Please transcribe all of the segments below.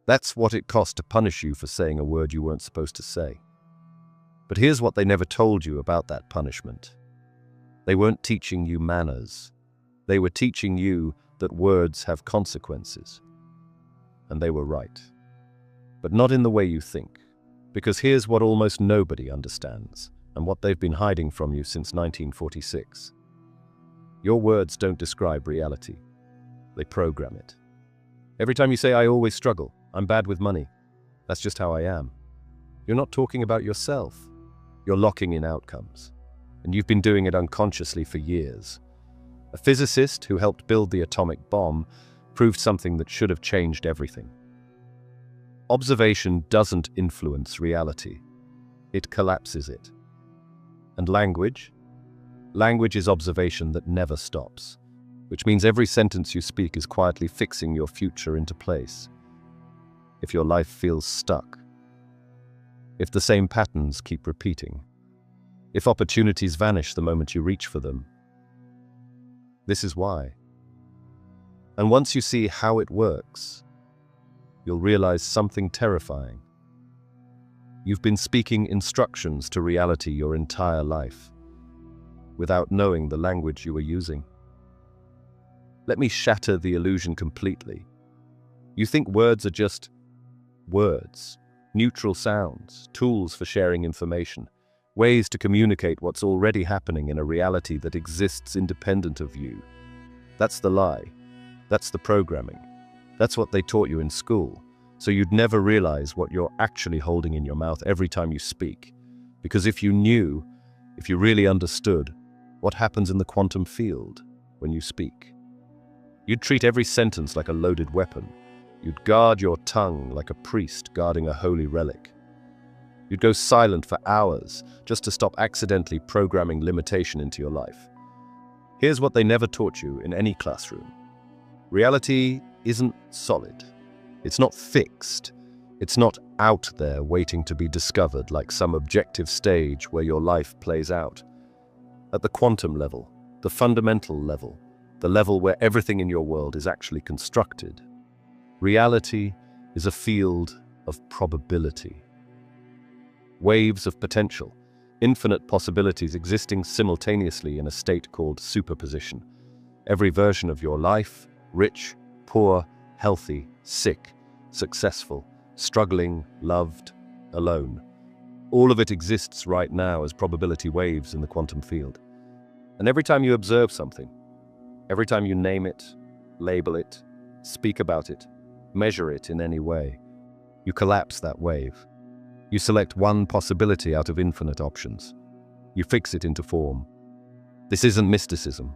That's what it cost to punish you for saying a word you weren't supposed to say. But here's what they never told you about that punishment. They weren't teaching you manners. They were teaching you that words have consequences. And they were right. But not in the way you think. Because here's what almost nobody understands, and what they've been hiding from you since 1946. Your words don't describe reality. They program it. Every time you say, "I always struggle, I'm bad with money," that's just how I am. You're not talking about yourself. You're locking in outcomes. And you've been doing it unconsciously for years. A physicist who helped build the atomic bomb proved something that should have changed everything. Observation doesn't influence reality. It collapses it. And language? Language is observation that never stops, which means every sentence you speak is quietly fixing your future into place. If your life feels stuck, if the same patterns keep repeating, if opportunities vanish the moment you reach for them, this is why. And once you see how it works, you'll realize something terrifying. You've been speaking instructions to reality your entire life, without knowing the language you were using. Let me shatter the illusion completely. You think words are just words, neutral sounds, tools for sharing information, ways to communicate what's already happening in a reality that exists independent of you. That's the lie. That's the programming. That's what they taught you in school, so you'd never realize what you're actually holding in your mouth every time you speak. Because if you knew, if you really understood, what happens in the quantum field when you speak, you'd treat every sentence like a loaded weapon. You'd guard your tongue like a priest guarding a holy relic. You'd go silent for hours just to stop accidentally programming limitation into your life. Here's what they never taught you in any classroom. Reality isn't solid. It's not fixed. It's not out there waiting to be discovered like some objective stage where your life plays out. At the quantum level, the fundamental level, the level where everything in your world is actually constructed, reality is a field of probability. Waves of potential, infinite possibilities existing simultaneously in a state called superposition. Every version of your life, rich, poor, healthy, sick, successful, struggling, loved, alone. All of it exists right now as probability waves in the quantum field. And every time you observe something, every time you name it, label it, speak about it, measure it in any way, you collapse that wave. You select one possibility out of infinite options. You fix it into form. This isn't mysticism.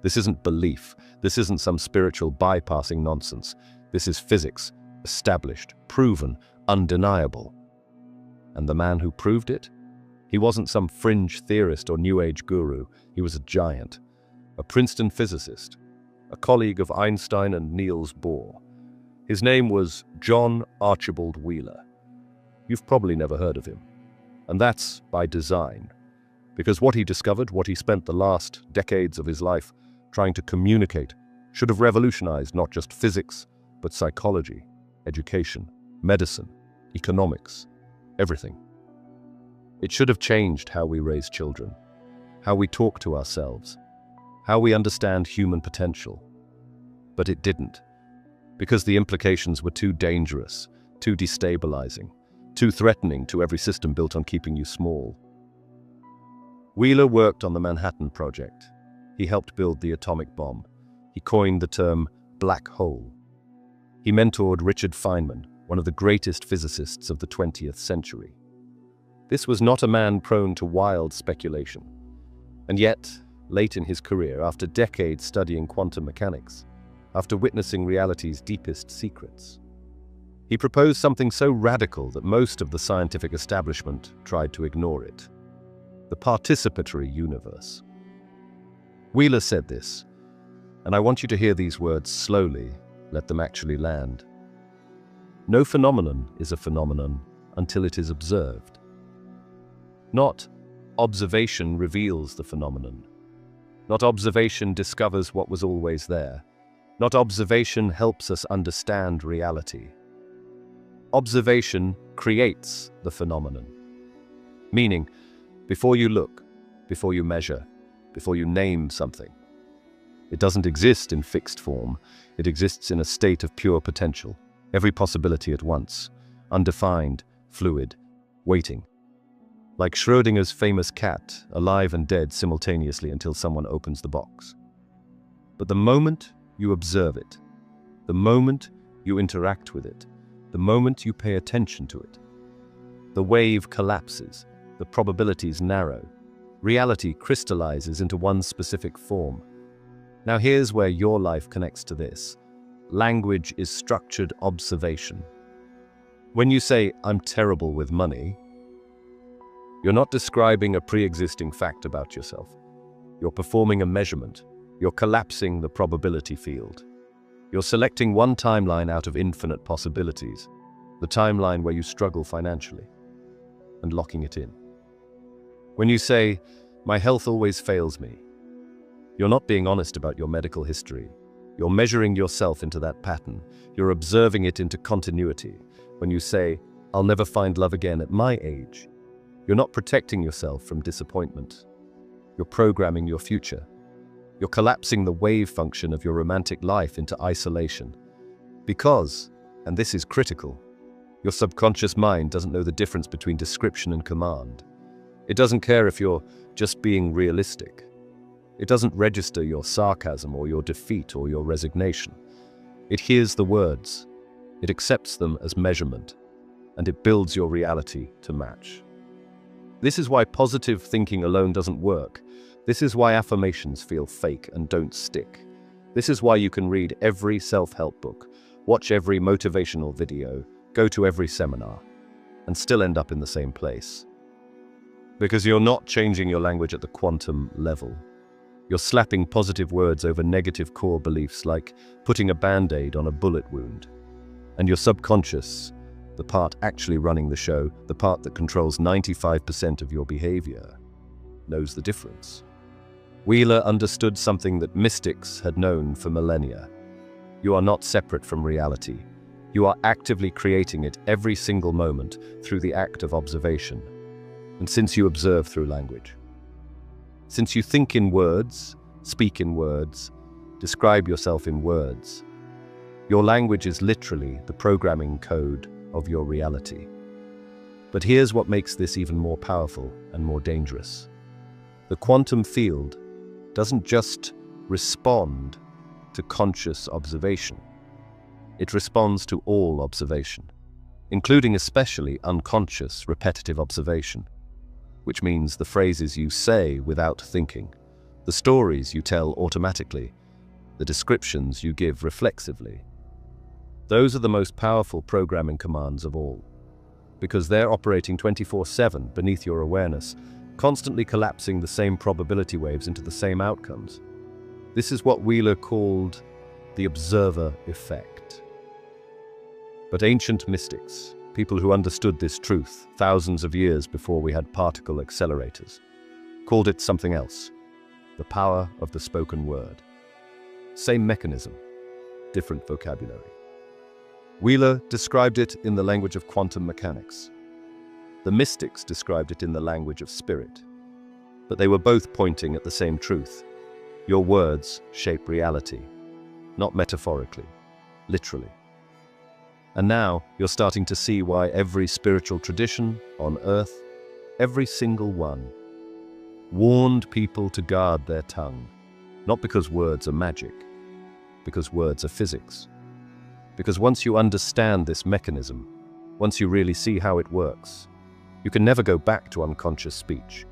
This isn't belief. This isn't some spiritual bypassing nonsense. This is physics, established, proven, undeniable. And the man who proved it? He wasn't some fringe theorist or New Age guru. He was a giant, a Princeton physicist, a colleague of Einstein and Niels Bohr. His name was John Archibald Wheeler. You've probably never heard of him. And that's by design. Because what he discovered, what he spent the last decades of his life trying to communicate, should have revolutionized not just physics, but psychology, education, medicine, economics, everything. It should have changed how we raise children, how we talk to ourselves, how we understand human potential. But it didn't, because the implications were too dangerous, too destabilizing, too threatening to every system built on keeping you small. Wheeler worked on the Manhattan Project. He helped build the atomic bomb. He coined the term black hole. He mentored Richard Feynman, one of the greatest physicists of the 20th century. This was not a man prone to wild speculation. And yet, late in his career, after decades studying quantum mechanics, after witnessing reality's deepest secrets, he proposed something so radical that most of the scientific establishment tried to ignore it: the participatory universe. Wheeler said this, and I want you to hear these words slowly, let them actually land. No phenomenon is a phenomenon until it is observed. Not observation reveals the phenomenon. Not observation discovers what was always there. Not observation helps us understand reality. Observation creates the phenomenon. Meaning, before you look, before you measure, before you name something, it doesn't exist in fixed form. It exists in a state of pure potential, every possibility at once, undefined, fluid, waiting. Like Schrödinger's famous cat, alive and dead simultaneously until someone opens the box. But the moment you observe it, the moment you interact with it, the moment you pay attention to it, the wave collapses, the probabilities narrow, reality crystallizes into one specific form. Now here's where your life connects to this. Language is structured observation. When you say, "I'm terrible with money," you're not describing a pre-existing fact about yourself. You're performing a measurement. You're collapsing the probability field. You're selecting one timeline out of infinite possibilities, the timeline where you struggle financially, and locking it in. When you say, "My health always fails me," you're not being honest about your medical history. You're measuring yourself into that pattern. You're observing it into continuity. When you say, "I'll never find love again at my age," you're not protecting yourself from disappointment. You're programming your future. You're collapsing the wave function of your romantic life into isolation. Because, and this is critical, your subconscious mind doesn't know the difference between description and command. It doesn't care if you're just being realistic. It doesn't register your sarcasm or your defeat or your resignation. It hears the words, it accepts them as measurement, and it builds your reality to match. This is why positive thinking alone doesn't work. This is why affirmations feel fake and don't stick. This is why you can read every self-help book, watch every motivational video, go to every seminar, and still end up in the same place. Because you're not changing your language at the quantum level. You're slapping positive words over negative core beliefs like putting a band-aid on a bullet wound. And your subconscious, the part actually running the show, the part that controls 95% of your behavior, knows the difference. Wheeler understood something that mystics had known for millennia. You are not separate from reality. You are actively creating it every single moment through the act of observation. And since you observe through language, since you think in words, speak in words, describe yourself in words, your language is literally the programming code of your reality. But here's what makes this even more powerful and more dangerous. The quantum field doesn't just respond to conscious observation. It responds to all observation, including especially unconscious, repetitive observation, which means the phrases you say without thinking, the stories you tell automatically, the descriptions you give reflexively. Those are the most powerful programming commands of all, because they're operating 24/7 beneath your awareness, constantly collapsing the same probability waves into the same outcomes. This is what Wheeler called the observer effect. But ancient mystics, people who understood this truth thousands of years before we had particle accelerators, called it something else, the power of the spoken word. Same mechanism, different vocabulary. Wheeler described it in the language of quantum mechanics. The mystics described it in the language of spirit. But they were both pointing at the same truth. Your words shape reality, not metaphorically, literally. And now you're starting to see why every spiritual tradition on earth, every single one, warned people to guard their tongue, not because words are magic, because words are physics. Because once you understand this mechanism, once you really see how it works, you can never go back to unconscious speech.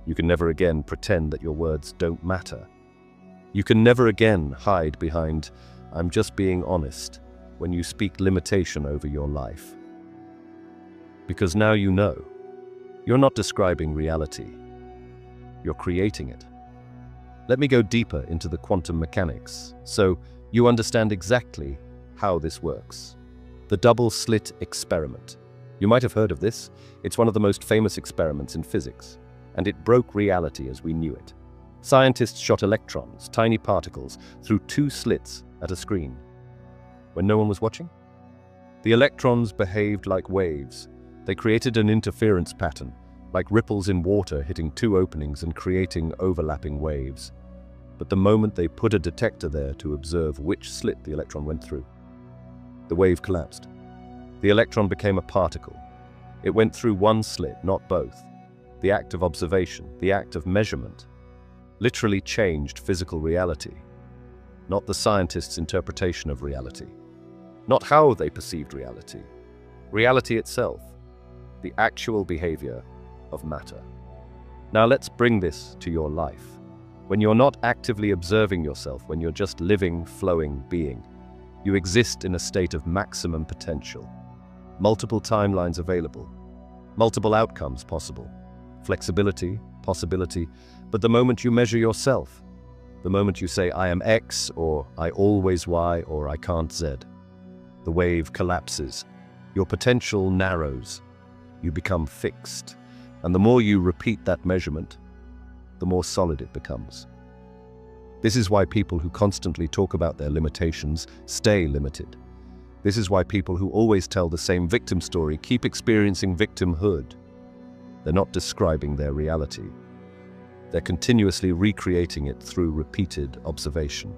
You can never again pretend that your words don't matter. You can never again hide behind, "I'm just being honest," when you speak limitation over your life. Because now you know, you're not describing reality, you're creating it. Let me go deeper into the quantum mechanics, so you understand exactly how this works. The double-slit experiment. You might have heard of this. It's one of the most famous experiments in physics, and it broke reality as we knew it. Scientists shot electrons, tiny particles, through two slits at a screen, when no one was watching? The electrons behaved like waves. They created an interference pattern, like ripples in water hitting two openings and creating overlapping waves. But the moment they put a detector there to observe which slit the electron went through, the wave collapsed. The electron became a particle. It went through one slit, not both. The act of observation, the act of measurement, literally changed physical reality, not the scientists' interpretation of reality, not how they perceived reality, reality itself, the actual behavior of matter. Now let's bring this to your life. When you're not actively observing yourself, when you're just living, flowing, being, you exist in a state of maximum potential. Multiple timelines available, multiple outcomes possible, flexibility, possibility, but the moment you measure yourself, the moment you say, I am X, or I always Y, or I can't Z, the wave collapses. Your potential narrows. You become fixed. And the more you repeat that measurement, the more solid it becomes. This is why people who constantly talk about their limitations stay limited. This is why people who always tell the same victim story keep experiencing victimhood. They're not describing their reality. They're continuously recreating it through repeated observation.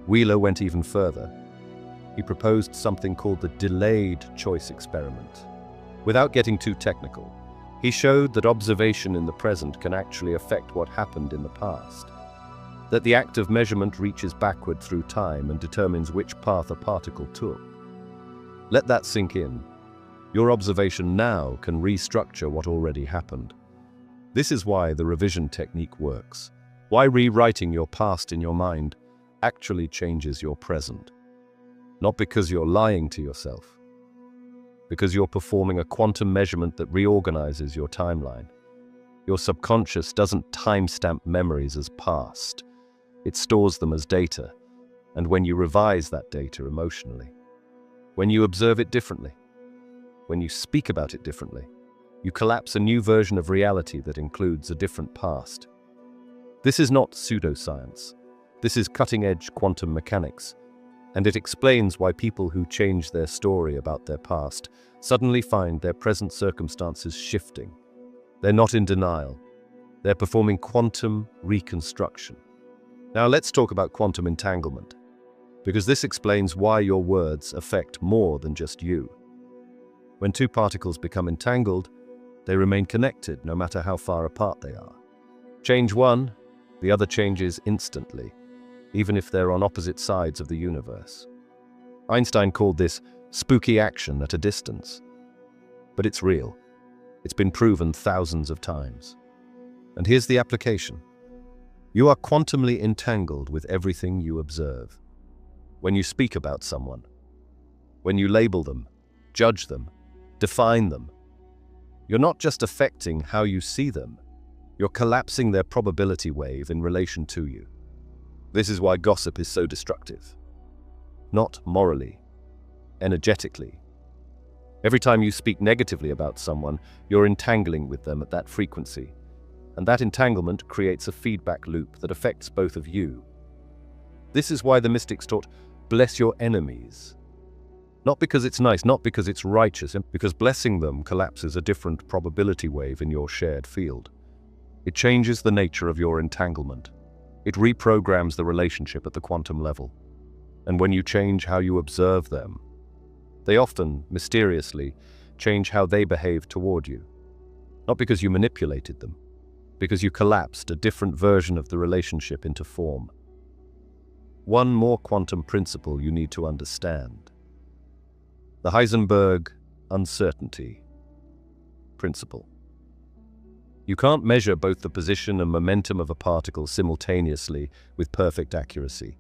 Wheeler went even further. He proposed something called the delayed choice experiment. Without getting too technical, he showed that observation in the present can actually affect what happened in the past. That the act of measurement reaches backward through time and determines which path a particle took. Let that sink in. Your observation now can restructure what already happened. This is why the revision technique works. Why rewriting your past in your mind actually changes your present. Not because you're lying to yourself, because you're performing a quantum measurement that reorganizes your timeline. Your subconscious doesn't timestamp memories as past. It stores them as data, and when you revise that data emotionally, when you observe it differently, when you speak about it differently, you collapse a new version of reality that includes a different past. This is not pseudoscience. This is cutting-edge quantum mechanics, and it explains why people who change their story about their past suddenly find their present circumstances shifting. They're not in denial. They're performing quantum reconstruction. Now let's talk about quantum entanglement, because this explains why your words affect more than just you. When two particles become entangled, they remain connected no matter how far apart they are. Change one, the other changes instantly, even if they're on opposite sides of the universe. Einstein called this spooky action at a distance. But it's real. It's been proven thousands of times. And here's the application. You are quantumly entangled with everything you observe. When you speak about someone, when you label them, judge them, define them, you're not just affecting how you see them, you're collapsing their probability wave in relation to you. This is why gossip is so destructive. Not morally, energetically. Every time you speak negatively about someone, you're entangling with them at that frequency, and that entanglement creates a feedback loop that affects both of you. This is why the mystics taught, bless your enemies. Not because it's nice, not because it's righteous, because blessing them collapses a different probability wave in your shared field. It changes the nature of your entanglement. It reprograms the relationship at the quantum level. And when you change how you observe them, they often, mysteriously, change how they behave toward you. Not because you manipulated them, because you collapsed a different version of the relationship into form. One more quantum principle you need to understand. The Heisenberg uncertainty principle. You can't measure both the position and momentum of a particle simultaneously with perfect accuracy.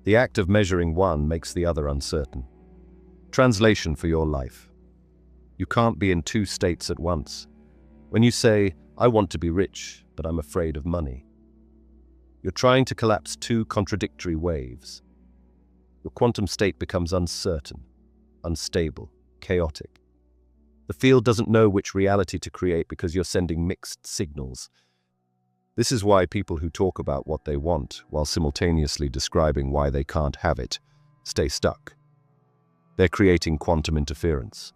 The act of measuring one makes the other uncertain. Translation for your life. You can't be in two states at once. When you say, I want to be rich, but I'm afraid of money, you're trying to collapse two contradictory waves. Your quantum state becomes uncertain, unstable, chaotic. The field doesn't know which reality to create because you're sending mixed signals. This is why people who talk about what they want while simultaneously describing why they can't have it stay stuck. They're creating quantum interference.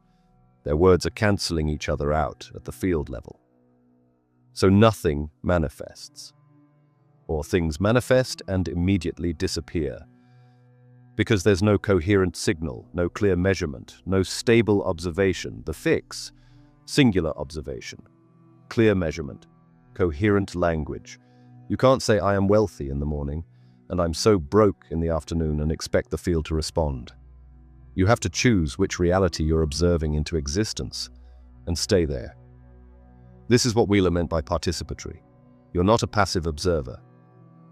Their words are cancelling each other out at the field level. So nothing manifests. Or things manifest and immediately disappear. Because there's no coherent signal, no clear measurement, no stable observation. The fix, singular observation, clear measurement, coherent language. You can't say I am wealthy in the morning and I'm so broke in the afternoon and expect the field to respond. You have to choose which reality you're observing into existence and stay there. This is what Wheeler meant by participatory. You're not a passive observer.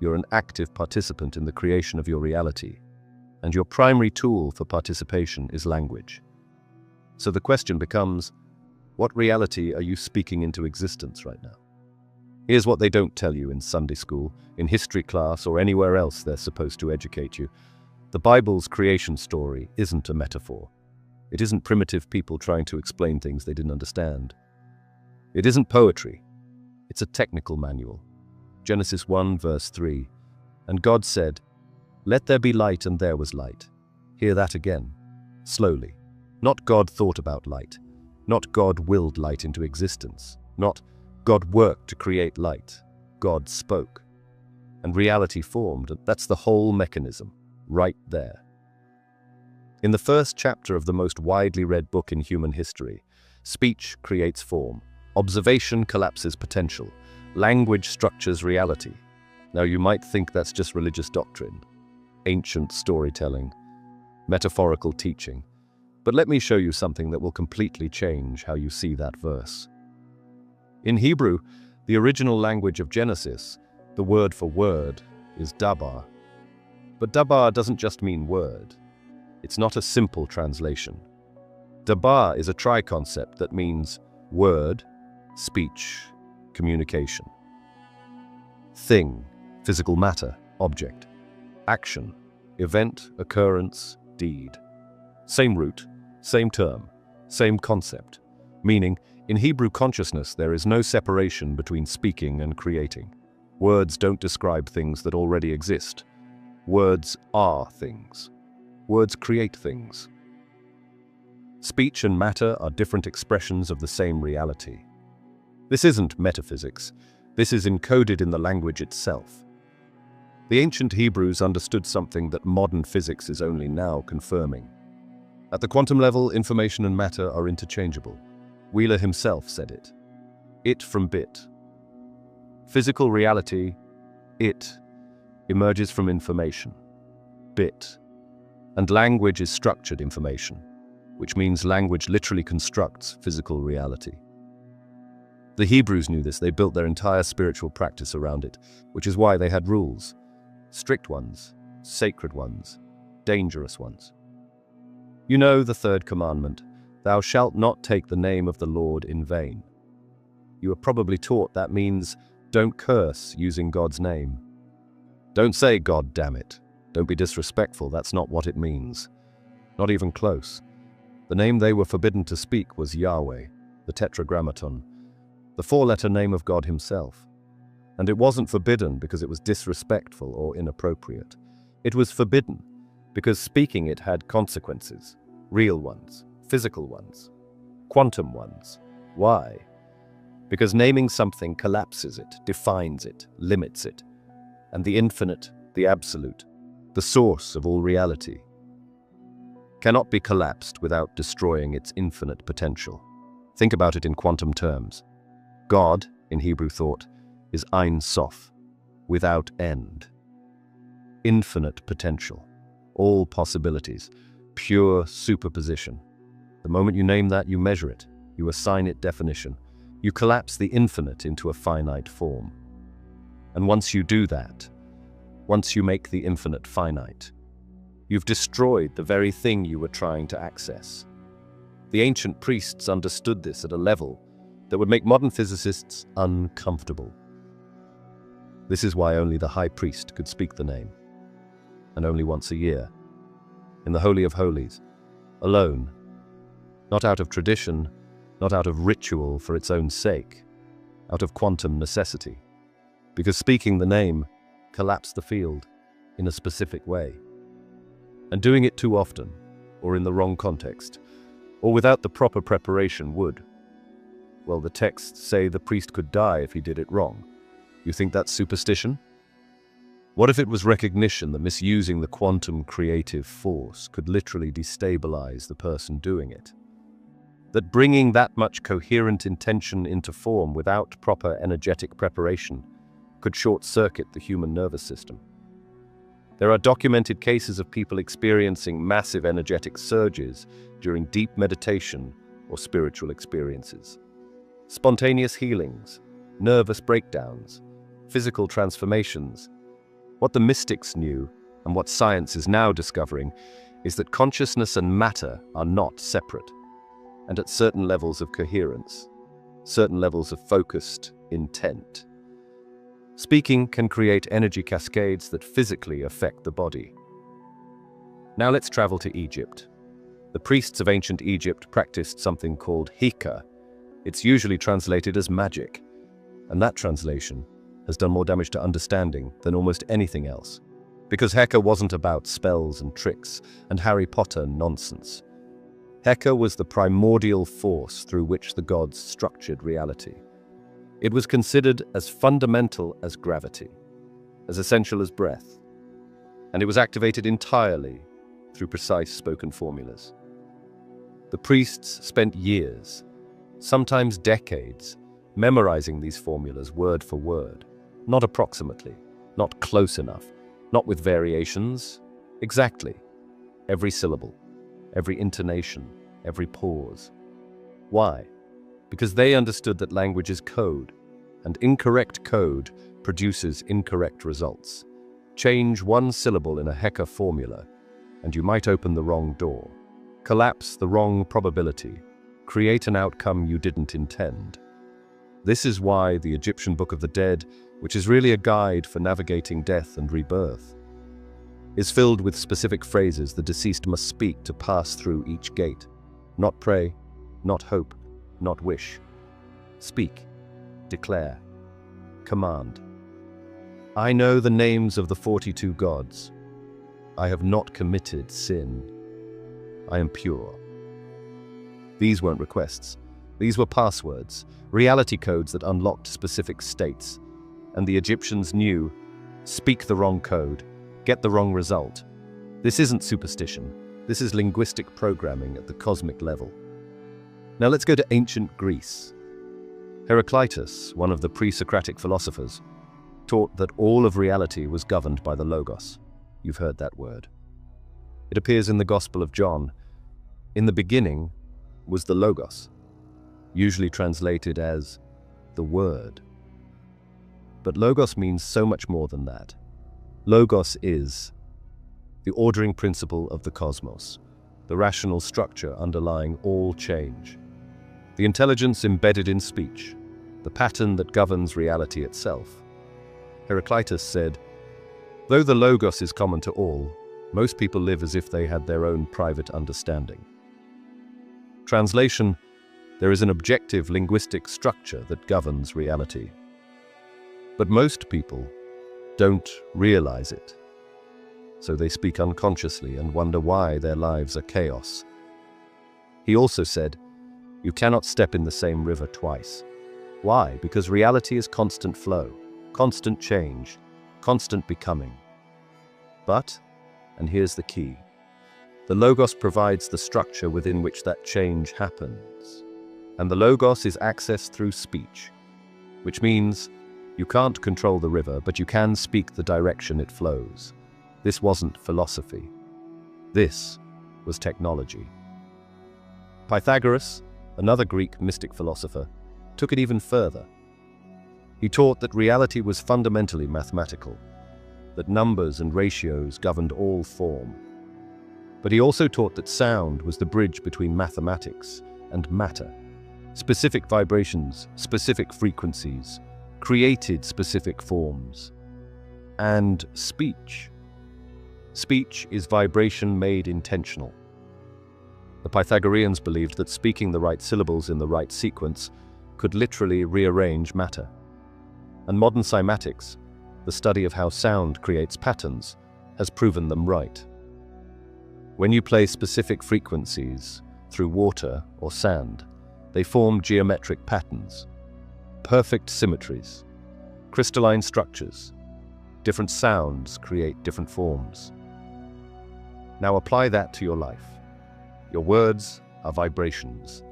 You're an active participant in the creation of your reality, and your primary tool for participation is language. So the question becomes, what reality are you speaking into existence right now? Here's what they don't tell you in Sunday school, in history class, or anywhere else they're supposed to educate you. The Bible's creation story isn't a metaphor. It isn't primitive people trying to explain things they didn't understand. It isn't poetry. It's a technical manual. Genesis 1 verse 3. And God said, "Let there be light, and there was light." Hear that again, slowly. Not God thought about light. Not God willed light into existence. Not God worked to create light. God spoke. And reality formed. That's the whole mechanism, right there. In the first chapter of the most widely read book in human history, speech creates form. Observation collapses potential. Language structures reality. Now you might think that's just religious doctrine, ancient storytelling, metaphorical teaching. But let me show you something that will completely change how you see that verse. In Hebrew, the original language of Genesis, the word for word is Dabar. But Dabar doesn't just mean word. It's not a simple translation. Dabar is a tri-concept that means word, speech, communication. Thing, physical matter, object. Action, event, occurrence, deed. Same root, same term, same concept. Meaning, in Hebrew consciousness there is no separation between speaking and creating. Words don't describe things that already exist. Words are things. Words create things. Speech and matter are different expressions of the same reality. This isn't metaphysics. This is encoded in the language itself. The ancient Hebrews understood something that modern physics is only now confirming. At the quantum level, information and matter are interchangeable. Wheeler himself said it. It from bit. Physical reality, it, emerges from information, bit. And language is structured information, which means language literally constructs physical reality. The Hebrews knew this. They built their entire spiritual practice around it, which is why they had rules. Strict ones, sacred ones, dangerous ones. You know the third commandment, "Thou shalt not take the name of the Lord in vain." You were probably taught that means don't curse using God's name. Don't say "God damn it." Don't be disrespectful. That's not what it means. Not even close. The name they were forbidden to speak was Yahweh, the Tetragrammaton, the four-letter name of God himself. And it wasn't forbidden because it was disrespectful or inappropriate. It was forbidden because speaking it had consequences, real ones, physical ones, quantum ones. Why? Because naming something collapses it, defines it, limits it. And the infinite, the absolute, the source of all reality, cannot be collapsed without destroying its infinite potential. Think about it in quantum terms. God, in Hebrew thought, is Ein Sof, without end. Infinite potential, all possibilities, pure superposition. The moment you name that, you measure it, you assign it definition, you collapse the infinite into a finite form. And once you do that, once you make the infinite finite, you've destroyed the very thing you were trying to access. The ancient priests understood this at a level that would make modern physicists uncomfortable. This is why only the high priest could speak the name, and only once a year, in the Holy of Holies, alone, not out of tradition, not out of ritual for its own sake, out of quantum necessity. because speaking the name collapsed the field in a specific way. And doing it too often, or in the wrong context, or without the proper preparation would. Well, the texts say the priest could die if he did it wrong. You think that's superstition? What if it was recognition that misusing the quantum creative force could literally destabilize the person doing it? That bringing that much coherent intention into form without proper energetic preparation could short-circuit the human nervous system? There are documented cases of people experiencing massive energetic surges during deep meditation or spiritual experiences. Spontaneous healings, nervous breakdowns, physical transformations. What the mystics knew, and what science is now discovering, is that consciousness and matter are not separate, and at certain levels of coherence, certain levels of focused intent. Speaking can create energy cascades that physically affect the body. Now let's travel to Egypt. The priests of ancient Egypt practiced something called hika. It's usually translated as magic, and that translation has done more damage to understanding than almost anything else. Because Heka wasn't about spells and tricks and Harry Potter nonsense. Heka was the primordial force through which the gods structured reality. It was considered as fundamental as gravity, as essential as breath, and it was activated entirely through precise spoken formulas. The priests spent years, sometimes decades, memorizing these formulas word for word, not approximately, not close enough, not with variations, exactly. Every syllable, every intonation, every pause. Why? Because they understood that language is code, and incorrect code produces incorrect results. Change one syllable in a Heka formula, and you might open the wrong door, collapse the wrong probability, create an outcome you didn't intend. This is why the Egyptian Book of the Dead, which is really a guide for navigating death and rebirth, is filled with specific phrases the deceased must speak to pass through each gate. Not pray, not hope, not wish. Speak, declare, command. I know the names of the 42 gods. I have not committed sin. I am pure. These weren't requests. These were passwords, reality codes that unlocked specific states. And the Egyptians knew, speak the wrong code, get the wrong result. This isn't superstition. This is linguistic programming at the cosmic level. Now let's go to ancient Greece. Heraclitus, one of the pre-Socratic philosophers, taught that all of reality was governed by the Logos. You've heard that word. It appears in the Gospel of John. In the beginning was the Logos, usually translated as the Word. But Logos means so much more than that. Logos is the ordering principle of the cosmos, the rational structure underlying all change, the intelligence embedded in speech, the pattern that governs reality itself. Heraclitus said, though the Logos is common to all, most people live as if they had their own private understanding. Translation: there is an objective linguistic structure that governs reality. But most people don't realize it. So they speak unconsciously and wonder why their lives are chaos. He also said, you cannot step in the same river twice. Why? Because reality is constant flow, constant change, constant becoming. But, and here's the key, the Logos provides the structure within which that change happens. And the Logos is accessed through speech, which means you can't control the river, but you can speak the direction it flows. This wasn't philosophy. This was technology. Pythagoras, another Greek mystic philosopher, took it even further. He taught that reality was fundamentally mathematical, that numbers and ratios governed all form. But he also taught that sound was the bridge between mathematics and matter. Specific vibrations, specific frequencies, created specific forms. And speech. Speech is vibration made intentional. The Pythagoreans believed that speaking the right syllables in the right sequence could literally rearrange matter. And modern cymatics, the study of how sound creates patterns, has proven them right. When you play specific frequencies through water or sand, they form geometric patterns, perfect symmetries, crystalline structures. Different sounds create different forms. Now apply that to your life. Your words are vibrations,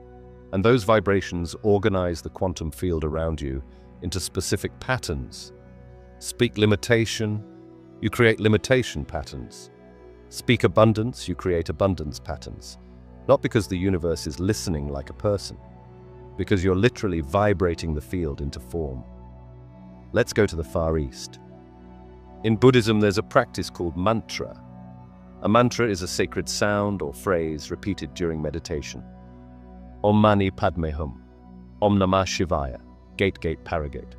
and those vibrations organize the quantum field around you into specific patterns. Speak limitation, you create limitation patterns. Speak abundance, you create abundance patterns. Not because the universe is listening like a person, because you're literally vibrating the field into form. Let's go to the Far East. In Buddhism, there's a practice called mantra. A mantra is a sacred sound or phrase repeated during meditation. Om Mani Padme Hum, Om Namah Shivaya, Gate Gate Paragate.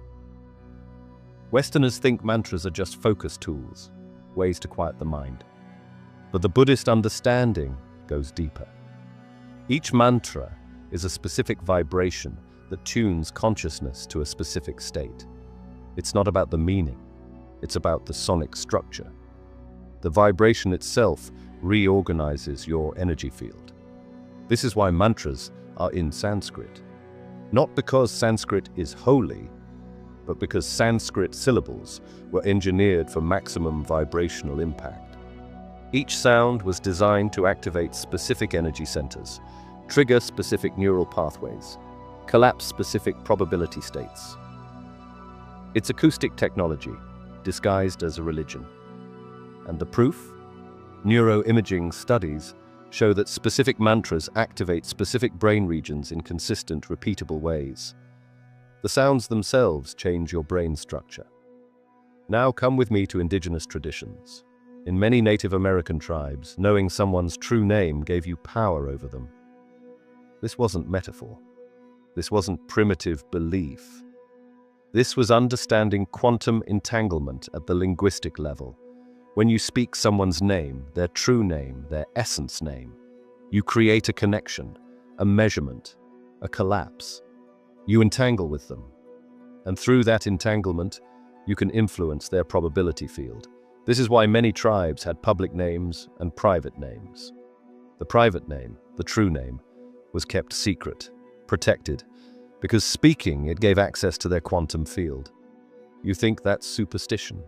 Westerners think mantras are just focus tools, ways to quiet the mind. But the Buddhist understanding goes deeper. Each mantra is a specific vibration that tunes consciousness to a specific state. It's not about the meaning, it's about the sonic structure. The vibration itself reorganizes your energy field. This is why mantras are in Sanskrit. Not because Sanskrit is holy, but because Sanskrit syllables were engineered for maximum vibrational impact. Each sound was designed to activate specific energy centers, trigger specific neural pathways, collapse specific probability states. It's acoustic technology, disguised as a religion. And the proof? Neuroimaging studies show that specific mantras activate specific brain regions in consistent, repeatable ways. The sounds themselves change your brain structure. Now come with me to indigenous traditions. In many Native American tribes, knowing someone's true name gave you power over them. This wasn't metaphor. This wasn't primitive belief. This was understanding quantum entanglement at the linguistic level. When you speak someone's name, their true name, their essence name, you create a connection, a measurement, a collapse. You entangle with them. And through that entanglement, you can influence their probability field. This is why many tribes had public names and private names. The private name, the true name, was kept secret, protected, because speaking it gave access to their quantum field. You think that's superstition?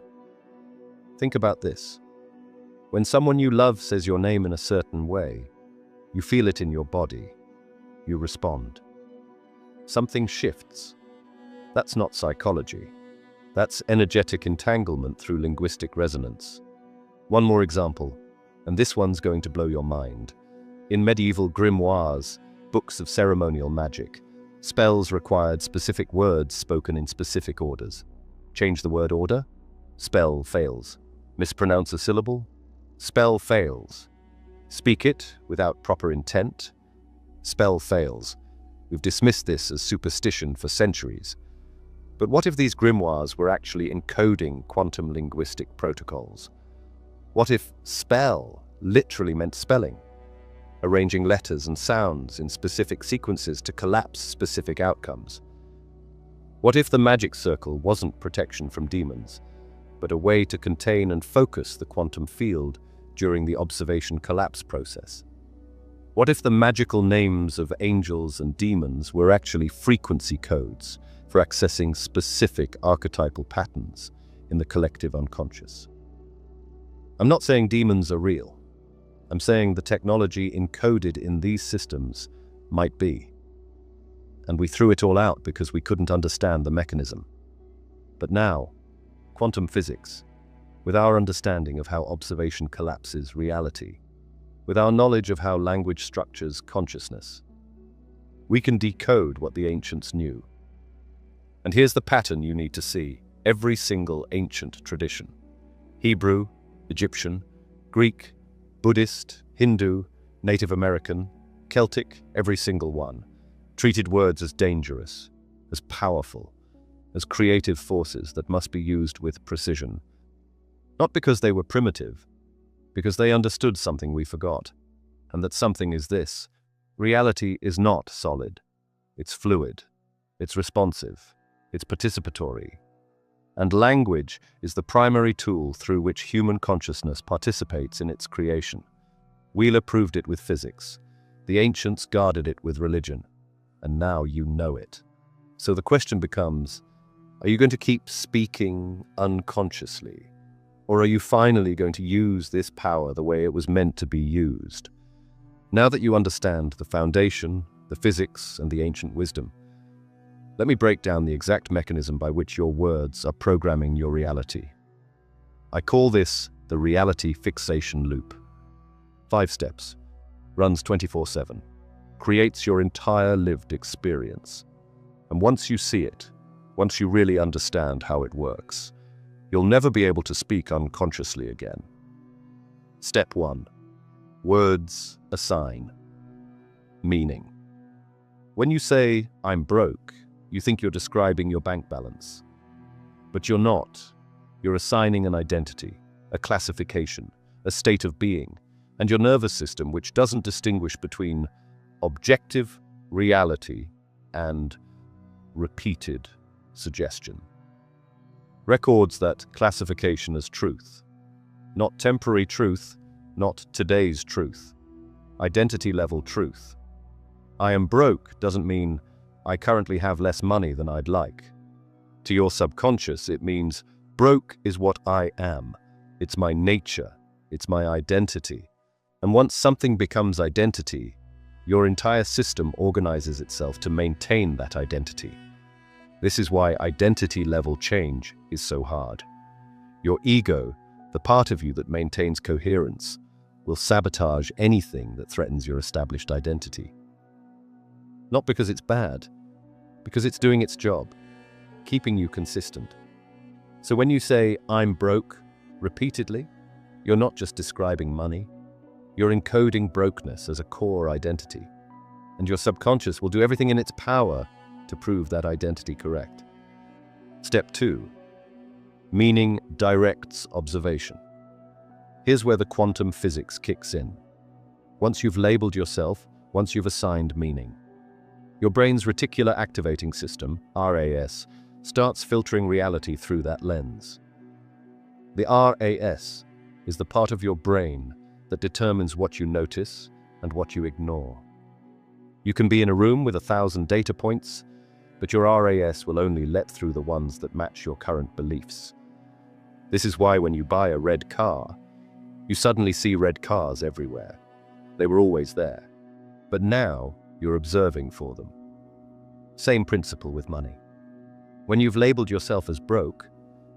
Think about this. When someone you love says your name in a certain way, you feel it in your body. You respond. Something shifts. That's not psychology. That's energetic entanglement through linguistic resonance. One more example, and this one's going to blow your mind. In medieval grimoires, books of ceremonial magic, spells required specific words spoken in specific orders. Change the word order? Spell fails. Mispronounce a syllable? Spell fails. Speak it without proper intent? Spell fails. We've dismissed this as superstition for centuries. But what if these grimoires were actually encoding quantum linguistic protocols? What if spell literally meant spelling, arranging letters and sounds in specific sequences to collapse specific outcomes? What if the magic circle wasn't protection from demons, but a way to contain and focus the quantum field during the observation collapse process? What if the magical names of angels and demons were actually frequency codes for accessing specific archetypal patterns in the collective unconscious? I'm not saying demons are real. I'm saying the technology encoded in these systems might be. And we threw it all out because we couldn't understand the mechanism. But now, quantum physics, with our understanding of how observation collapses reality, with our knowledge of how language structures consciousness, we can decode what the ancients knew. And here's the pattern you need to see: every single ancient tradition. Hebrew, Egyptian, Greek, Buddhist, Hindu, Native American, Celtic, every single one, treated words as dangerous, as powerful, as creative forces that must be used with precision. Not because they were primitive, because they understood something we forgot, and that something is this: reality is not solid. It's fluid, it's responsive, it's participatory, And language is the primary tool through which human consciousness participates in its creation. Wheeler proved it with physics. The ancients guarded it with religion. And now you know it. So the question becomes, are you going to keep speaking unconsciously? Or are you finally going to use this power the way it was meant to be used? Now that you understand the foundation, the physics, and the ancient wisdom, let me break down the exact mechanism by which your words are programming your reality. I call this the reality fixation loop. 5 steps, runs 24/7, creates your entire lived experience. And once you see it, once you really understand how it works, you'll never be able to speak unconsciously again. Step 1. Words assign. Meaning. When you say, "I'm broke," you think you're describing your bank balance. But you're not. You're assigning an identity, a classification, a state of being, and your nervous system, which doesn't distinguish between objective reality and repeated suggestion, records that classification as truth. Not temporary truth, not today's truth. Identity-level truth. I am broke doesn't mean I currently have less money than I'd like. To your subconscious, it means broke is what I am. It's my nature. It's my identity. And once something becomes identity, your entire system organizes itself to maintain that identity. This is why identity-level change is so hard. Your ego, the part of you that maintains coherence, will sabotage anything that threatens your established identity. Not because it's bad, because it's doing its job, keeping you consistent. So when you say, "I'm broke," repeatedly, you're not just describing money, you're encoding brokenness as a core identity. And your subconscious will do everything in its power to prove that identity correct. Step 2. Meaning directs observation. Here's where the quantum physics kicks in. Once you've labeled yourself, once you've assigned meaning, your brain's reticular activating system, RAS, starts filtering reality through that lens. The RAS is the part of your brain that determines what you notice and what you ignore. You can be in a room with 1,000 data points, but your RAS will only let through the ones that match your current beliefs. This is why when you buy a red car, you suddenly see red cars everywhere. They were always there, but now you're observing for them. Same principle with money. When you've labeled yourself as broke,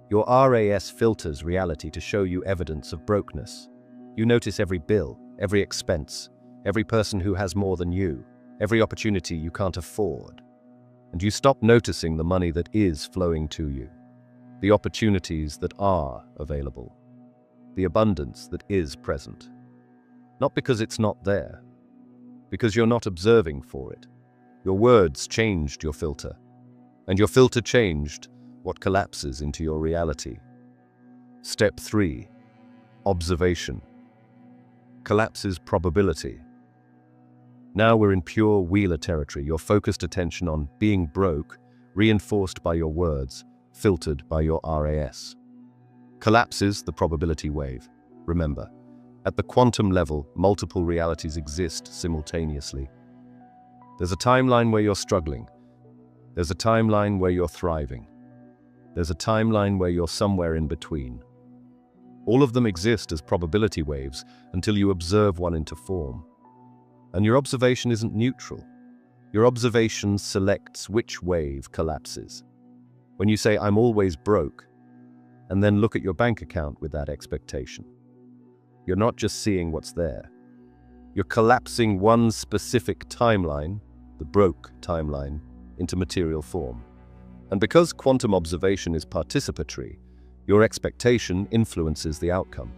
your RAS filters reality to show you evidence of brokenness. You notice every bill, every expense, every person who has more than you, every opportunity you can't afford. And you stop noticing the money that is flowing to you, the opportunities that are available, the abundance that is present. Not because it's not there, because you're not observing for it. Your words changed your filter, and your filter changed what collapses into your reality. Step 3. Observation. Collapses probability. Now we're in pure Wheeler territory, your focused attention on being broke, reinforced by your words, filtered by your RAS. Collapses the probability wave. Remember, at the quantum level, multiple realities exist simultaneously. There's a timeline where you're struggling. There's a timeline where you're thriving. There's a timeline where you're somewhere in between. All of them exist as probability waves until you observe one into form. And your observation isn't neutral. Your observation selects which wave collapses. When you say, "I'm always broke," and then look at your bank account with that expectation, you're not just seeing what's there. You're collapsing one specific timeline, the broke timeline, into material form. And because quantum observation is participatory, your expectation influences the outcome.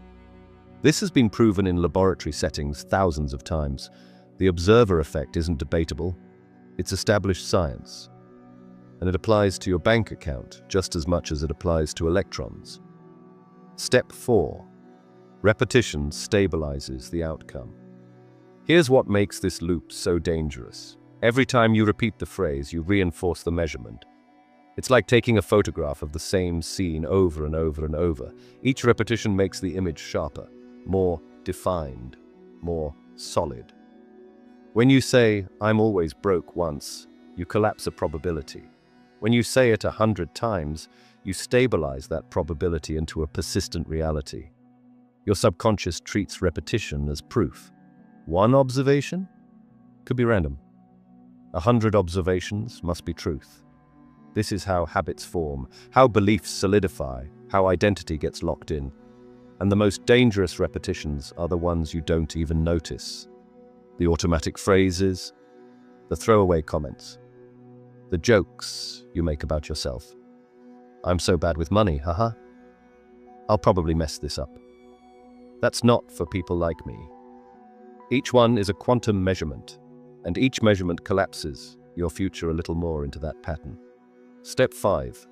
This has been proven in laboratory settings thousands of times. The observer effect isn't debatable. It's established science. And it applies to your bank account just as much as it applies to electrons. Step 4. Repetition stabilizes the outcome. Here's what makes this loop so dangerous. Every time you repeat the phrase, you reinforce the measurement. It's like taking a photograph of the same scene over and over and over. Each repetition makes the image sharper, more defined, more solid. When you say, "I'm always broke" once, you collapse a probability. When you say it 100 times, you stabilize that probability into a persistent reality. Your subconscious treats repetition as proof. One observation could be random. 100 observations must be truth. This is how habits form, how beliefs solidify, how identity gets locked in. And the most dangerous repetitions are the ones you don't even notice. The automatic phrases, the throwaway comments, the jokes you make about yourself. "I'm so bad with money, haha. I'll probably mess this up." That's not for people like me. Each one is a quantum measurement, and each measurement collapses your future a little more into that pattern. Step 5.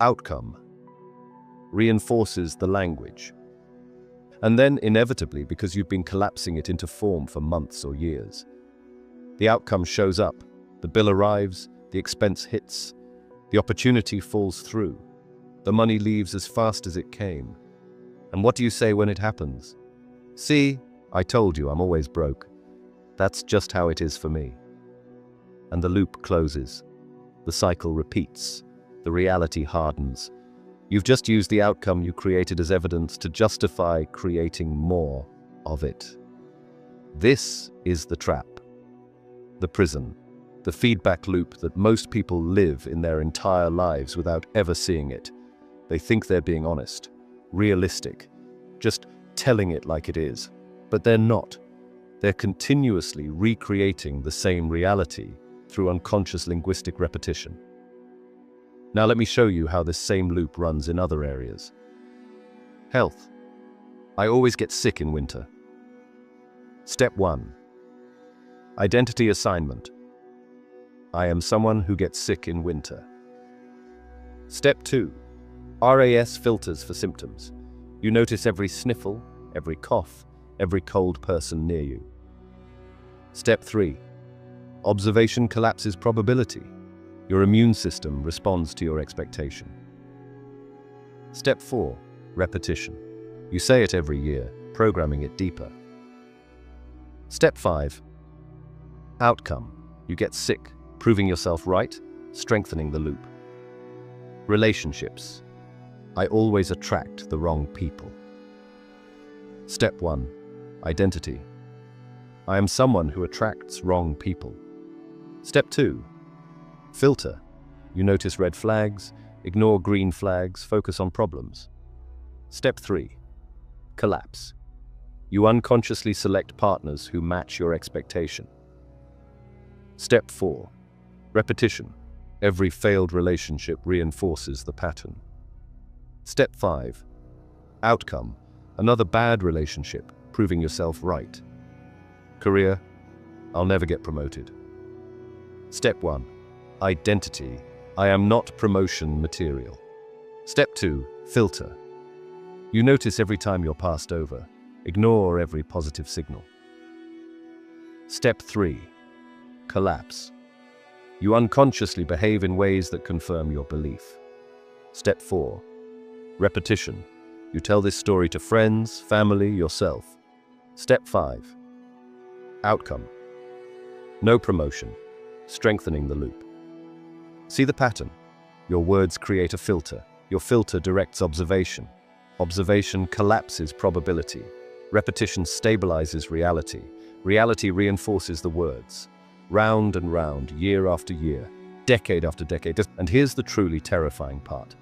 Outcome. Reinforces the language. And then, inevitably, because you've been collapsing it into form for months or years, the outcome shows up. The bill arrives, the expense hits, the opportunity falls through, the money leaves as fast as it came. And what do you say when it happens? "See, I told you I'm always broke. That's just how it is for me." And the loop closes. The cycle repeats. The reality hardens. You've just used the outcome you created as evidence to justify creating more of it. This is the trap, the prison, the feedback loop that most people live in their entire lives without ever seeing it. They think they're being honest, realistic, just telling it like it is. But they're not. They're continuously recreating the same reality through unconscious linguistic repetition. Now let me show you how this same loop runs in other areas. Health. I always get sick in winter. Step 1. Identity assignment. I am someone who gets sick in winter. Step 2. RAS filters for symptoms. You notice every sniffle, every cough, every cold person near you. Step 3. Observation collapses probability. Your immune system responds to your expectation. Step 4. Repetition. You say it every year, programming it deeper. Step 5. Outcome. You get sick, proving yourself right, strengthening the loop. Relationships. I always attract the wrong people. Step 1. Identity. I am someone who attracts wrong people. Step 2. Filter. You notice red flags, ignore green flags, focus on problems. Step 3. Collapse. You unconsciously select partners who match your expectation. Step 4. Repetition. Every failed relationship reinforces the pattern. Step 5. Outcome. Another bad relationship, proving yourself right. Career. I'll never get promoted. Step 1. Identity. I am not promotion material. Step 2. Filter. You notice every time you're passed over. Ignore every positive signal. Step 3. Collapse. You unconsciously behave in ways that confirm your belief. Step 4. Repetition. You tell this story to friends, family, yourself. Step 5. Outcome. No promotion. Strengthening the loop. See the pattern? Your words create a filter. Your filter directs observation. Observation collapses probability. Repetition stabilizes reality. Reality reinforces the words. Round and round, year after year, decade after decade. And here's the truly terrifying part.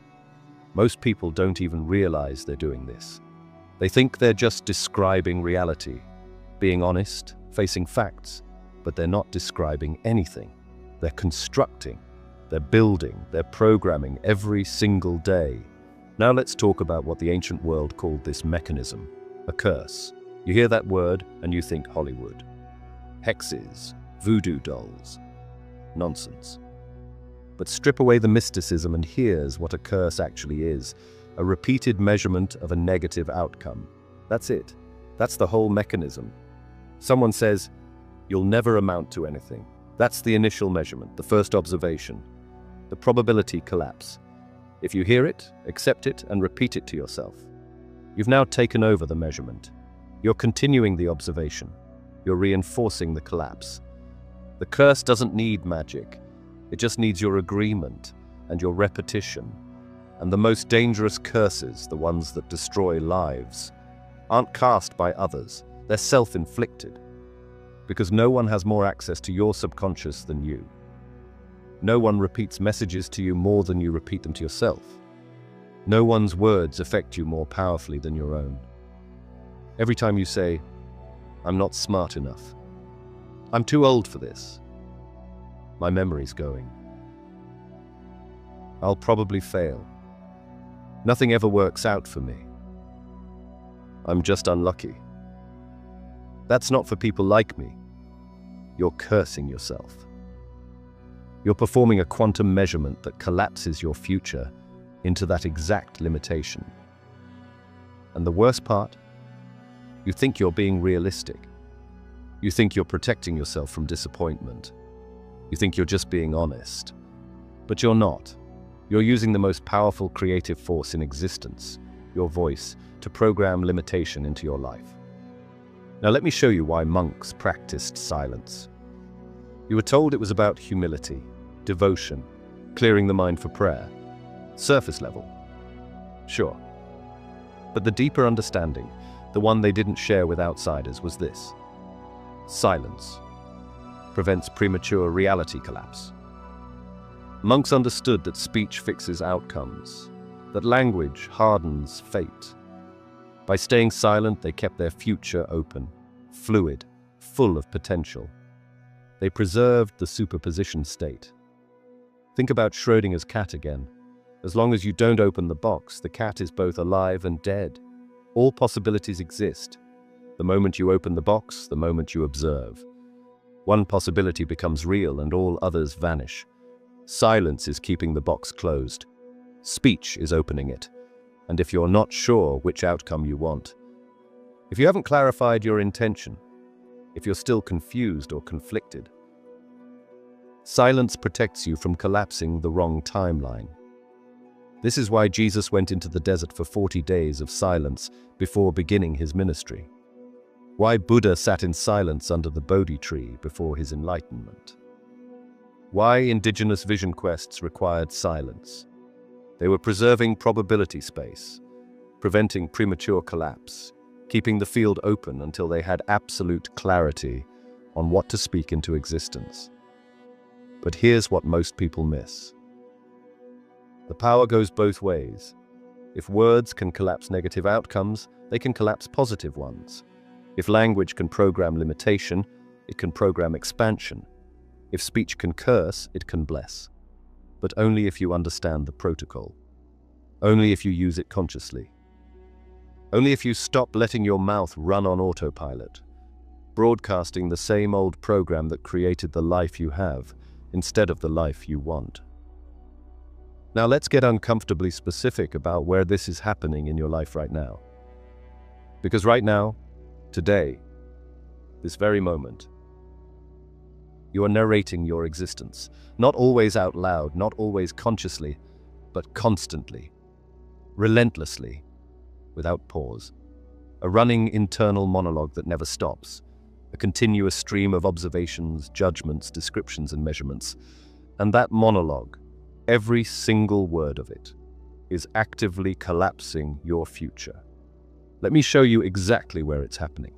Most people don't even realize they're doing this. They think they're just describing reality, being honest, facing facts, but they're not describing anything. They're constructing, they're building, they're programming every single day. Now let's talk about what the ancient world called this mechanism, a curse. You hear that word and you think Hollywood. Hexes, voodoo dolls. Nonsense. But strip away the mysticism and here's what a curse actually is. A repeated measurement of a negative outcome. That's it. That's the whole mechanism. Someone says, "You'll never amount to anything." That's the initial measurement, the first observation. the probability collapse. If you hear it, accept it, and repeat it to yourself. You've now taken over the measurement. You're continuing the observation. You're reinforcing the collapse. The curse doesn't need magic. It just needs your agreement and your repetition. And the most dangerous curses, the ones that destroy lives, aren't cast by others. They're self-inflicted. Because no one has more access to your subconscious than you. No one repeats messages to you more than you repeat them to yourself. No one's words affect you more powerfully than your own. Every time you say, "I'm not smart enough. I'm too old for this. My memory's going. I'll probably fail. Nothing ever works out for me. I'm just unlucky." That's not for people like me. You're cursing yourself. You're performing a quantum measurement that collapses your future into that exact limitation. And the worst part? You think you're being realistic. You think you're protecting yourself from disappointment. You think you're just being honest. But you're not. You're using the most powerful creative force in existence, your voice, to program limitation into your life. Now let me show you why monks practiced silence. You were told it was about humility, devotion, clearing the mind for prayer. Surface level. Sure. But the deeper understanding, the one they didn't share with outsiders, was this. Silence prevents premature reality collapse. Monks understood that speech fixes outcomes, that language hardens fate. By staying silent, they kept their future open, fluid, full of potential. They preserved the superposition state. Think about Schrödinger's cat again. As long as you don't open the box, the cat is both alive and dead. All possibilities exist. The moment you open the box, the moment you observe. One possibility becomes real and all others vanish. Silence is keeping the box closed. Speech is opening it. And if you're not sure which outcome you want, if you haven't clarified your intention, if you're still confused or conflicted, silence protects you from collapsing the wrong timeline. This is why Jesus went into the desert for 40 days of silence before beginning his ministry. Why Buddha sat in silence under the Bodhi tree before his enlightenment. Why indigenous vision quests required silence. They were preserving probability space, preventing premature collapse, keeping the field open until they had absolute clarity on what to speak into existence. But here's what most people miss. The power goes both ways. If words can collapse negative outcomes, they can collapse positive ones. If language can program limitation, it can program expansion. If speech can curse, it can bless. But only if you understand the protocol. Only if you use it consciously. Only if you stop letting your mouth run on autopilot, broadcasting the same old program that created the life you have instead of the life you want. Now let's get uncomfortably specific about where this is happening in your life right now. Because right now, today, this very moment, you are narrating your existence, not always out loud, not always consciously, but constantly, relentlessly, without pause. A running internal monologue that never stops, a continuous stream of observations, judgments, descriptions, and measurements. And that monologue, every single word of it, is actively collapsing your future. Let me show you exactly where it's happening.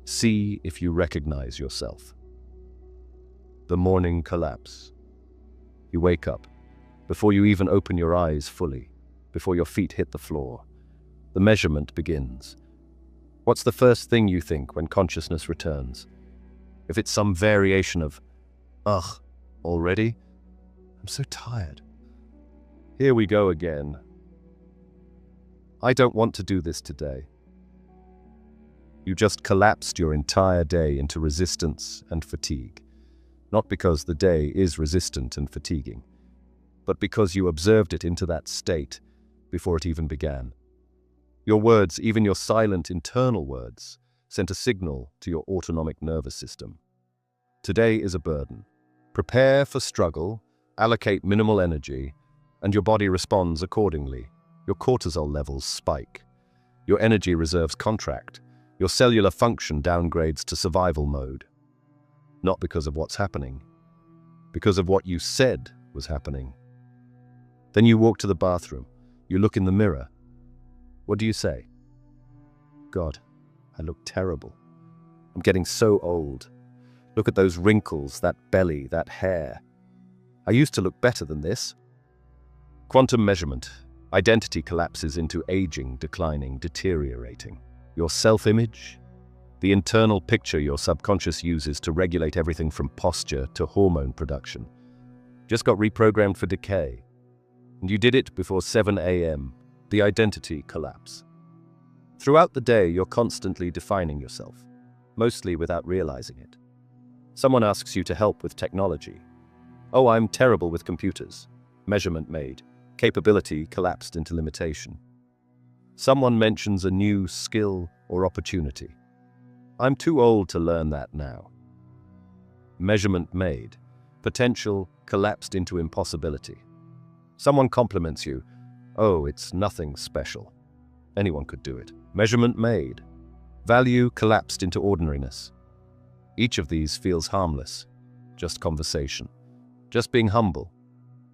See if you recognize yourself. The morning collapse. You wake up, before you even open your eyes fully, before your feet hit the floor. The measurement begins. What's the first thing you think when consciousness returns? If it's some variation of, ugh, already? I'm so tired. Here we go again. I don't want to do this today. You just collapsed your entire day into resistance and fatigue. Not because the day is resistant and fatiguing, but because you observed it into that state before it even began. Your words, even your silent internal words, sent a signal to your autonomic nervous system. Today is a burden. Prepare for struggle, allocate minimal energy, and your body responds accordingly. Your cortisol levels spike. Your energy reserves contract. Your cellular function downgrades to survival mode. Not because of what's happening, because of what you said was happening. Then you walk to the bathroom. You look in the mirror. What do you say? God, I look terrible. I'm getting so old. Look at those wrinkles, that belly, that hair. I used to look better than this. Quantum measurement. Identity collapses into aging, declining, deteriorating. Your self-image, the internal picture your subconscious uses to regulate everything from posture to hormone production, just got reprogrammed for decay. And you did it before 7 a.m. The identity collapse. Throughout the day, you're constantly defining yourself, mostly without realizing it. Someone asks you to help with technology. Oh, I'm terrible with computers. Measurement made. Capability collapsed into limitation. Someone mentions a new skill or opportunity. I'm too old to learn that now. Measurement made. Potential collapsed into impossibility. Someone compliments you. Oh, it's nothing special. Anyone could do it. Measurement made. Value collapsed into ordinariness. Each of these feels harmless. Just conversation. Just being humble.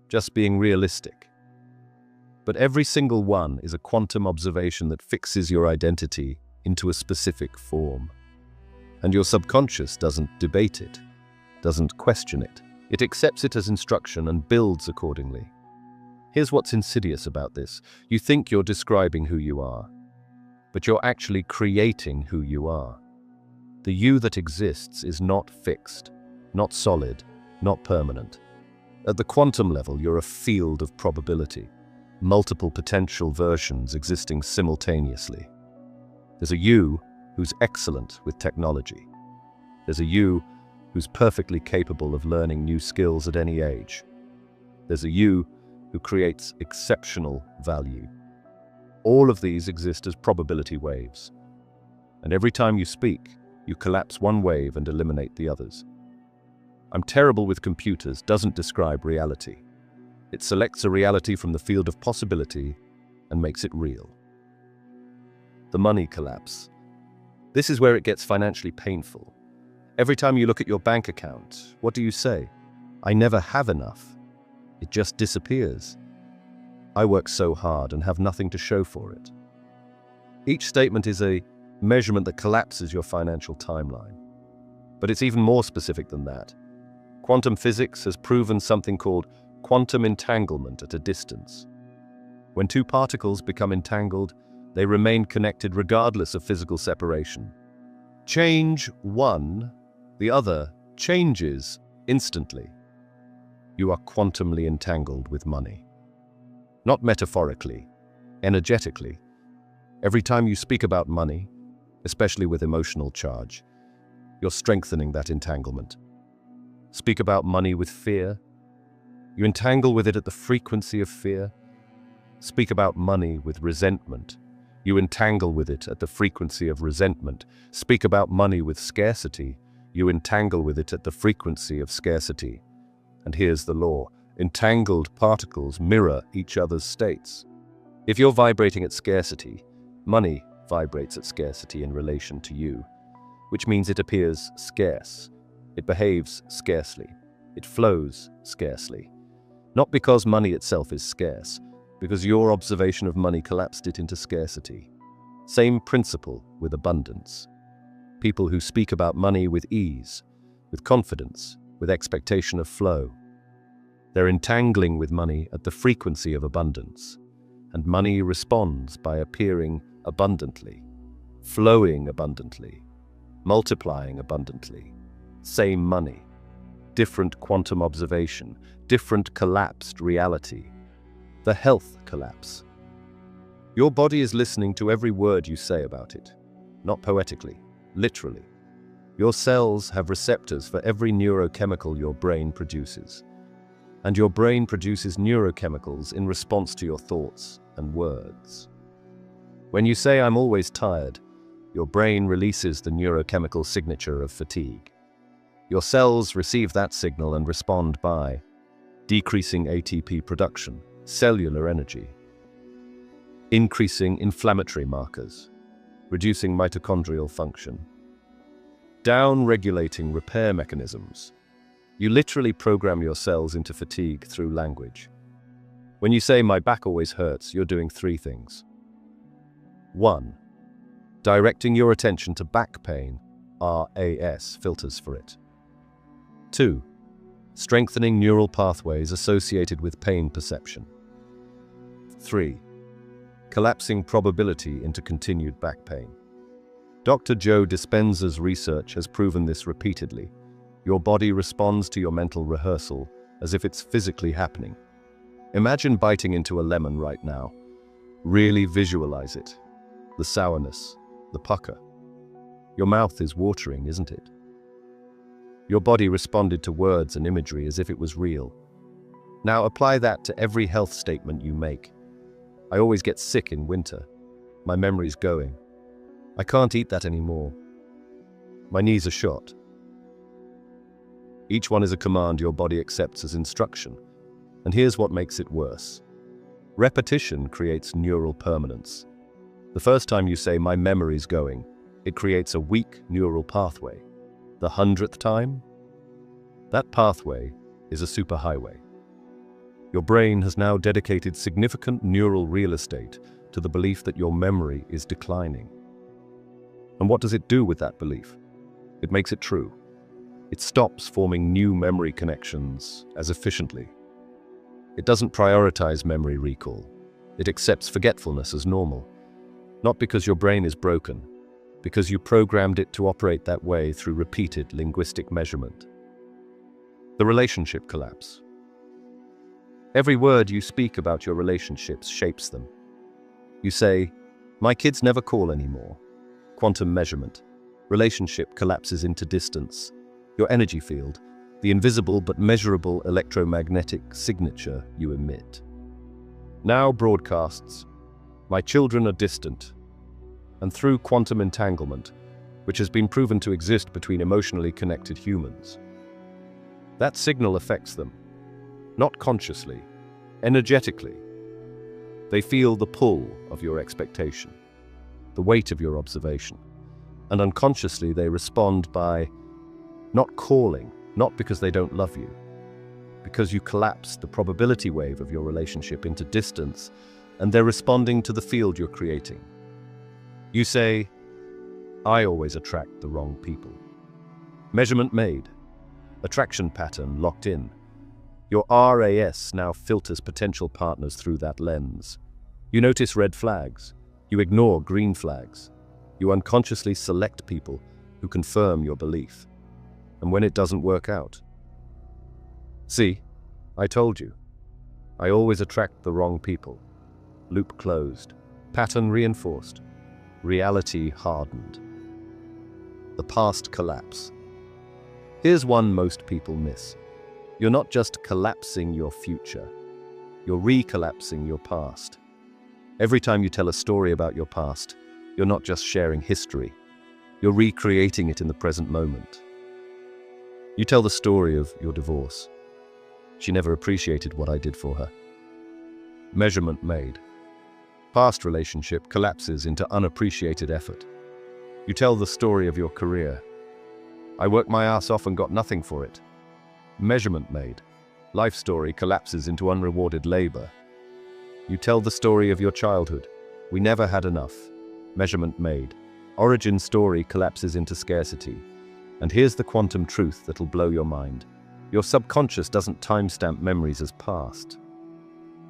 Just being realistic. But every single one is a quantum observation that fixes your identity into a specific form. And your subconscious doesn't debate it, doesn't question it. It accepts it as instruction and builds accordingly. Here's what's insidious about this. You think you're describing who you are, but you're actually creating who you are. The you that exists is not fixed, not solid, not permanent. At the quantum level, you're a field of probability, multiple potential versions existing simultaneously. There's a you who's excellent with technology. There's a you who's perfectly capable of learning new skills at any age. There's a you who creates exceptional value. All of these exist as probability waves. And every time you speak, you collapse one wave and eliminate the others. I'm terrible with computers doesn't describe reality. It selects a reality from the field of possibility and makes it real. The money collapse. This is where it gets financially painful. Every time you look at your bank account, what do you say? I never have enough. It just disappears. I work so hard and have nothing to show for it. Each statement is a measurement that collapses your financial timeline. But it's even more specific than that. Quantum physics has proven something called quantum entanglement at a distance. When two particles become entangled, they remain connected regardless of physical separation. Change one, the other changes instantly. You are quantumly entangled with money. Not metaphorically, energetically. Every time you speak about money, especially with emotional charge, you're strengthening that entanglement. Speak about money with fear. You entangle with it at the frequency of fear. Speak about money with resentment. You entangle with it at the frequency of resentment. Speak about money with scarcity. You entangle with it at the frequency of scarcity. And here's the law. Entangled particles mirror each other's states. If you're vibrating at scarcity, money vibrates at scarcity in relation to you, which means it appears scarce. It behaves scarcely. It flows scarcely. Not because money itself is scarce, because your observation of money collapsed it into scarcity. Same principle with abundance. People who speak about money with ease, with confidence, with expectation of flow. They're entangling with money at the frequency of abundance, and money responds by appearing abundantly, flowing abundantly, multiplying abundantly. Same money, different quantum observation, different collapsed reality. The health collapse. Your body is listening to every word you say about it, not poetically, literally. Your cells have receptors for every neurochemical your brain produces, and your brain produces neurochemicals in response to your thoughts and words. When you say, "I'm always tired," your brain releases the neurochemical signature of fatigue. Your cells receive that signal and respond by decreasing ATP production, cellular energy, increasing inflammatory markers, reducing mitochondrial function, down-regulating repair mechanisms. You literally program your cells into fatigue through language. When you say, "My back always hurts," you're doing three things. 1. Directing your attention to back pain, RAS filters for it. 2. Strengthening neural pathways associated with pain perception. 3. Collapsing probability into continued back pain. Dr. Joe Dispenza's research has proven this repeatedly. Your body responds to your mental rehearsal as if it's physically happening. Imagine biting into a lemon right now. Really visualize it. The sourness, the pucker. Your mouth is watering, isn't it? Your body responded to words and imagery as if it was real. Now apply that to every health statement you make. I always get sick in winter. My memory's going. I can't eat that anymore. My knees are shot. Each one is a command your body accepts as instruction. And here's what makes it worse. Repetition creates neural permanence. The first time you say, "My memory's going," it creates a weak neural pathway. The 100th time, that pathway is a superhighway. Your brain has now dedicated significant neural real estate to the belief that your memory is declining. And what does it do with that belief? It makes it true. It stops forming new memory connections as efficiently. It doesn't prioritize memory recall. It accepts forgetfulness as normal. Not because your brain is broken, because you programmed it to operate that way through repeated linguistic measurement. The relationship collapse. Every word you speak about your relationships shapes them. You say, "My kids never call anymore." Quantum measurement. Relationship collapses into distance. Your energy field, the invisible but measurable electromagnetic signature you emit. Now broadcasts, "My children are distant." And through quantum entanglement, which has been proven to exist between emotionally connected humans. That signal affects them, not consciously, energetically. They feel the pull of your expectation, the weight of your observation, and unconsciously they respond by not calling, not because they don't love you, because you collapsed the probability wave of your relationship into distance, and they're responding to the field you're creating. You say, "I always attract the wrong people." Measurement made. Attraction pattern locked in. Your RAS now filters potential partners through that lens. You notice red flags. You ignore green flags. You unconsciously select people who confirm your belief. And when it doesn't work out, "See, I told you. I always attract the wrong people." Loop closed. Pattern reinforced. Reality hardened. The past collapse. Here's one most people miss. You're not just collapsing your future. You're recollapsing your past. Every time you tell a story about your past, you're not just sharing history. You're recreating it in the present moment. You tell the story of your divorce. "She never appreciated what I did for her." Measurement made. Past relationship collapses into unappreciated effort. You tell the story of your career. "I worked my ass off and got nothing for it." Measurement made. Life story collapses into unrewarded labor. You tell the story of your childhood. "We never had enough." Measurement made. Origin story collapses into scarcity. And here's the quantum truth that'll blow your mind. Your subconscious doesn't timestamp memories as past.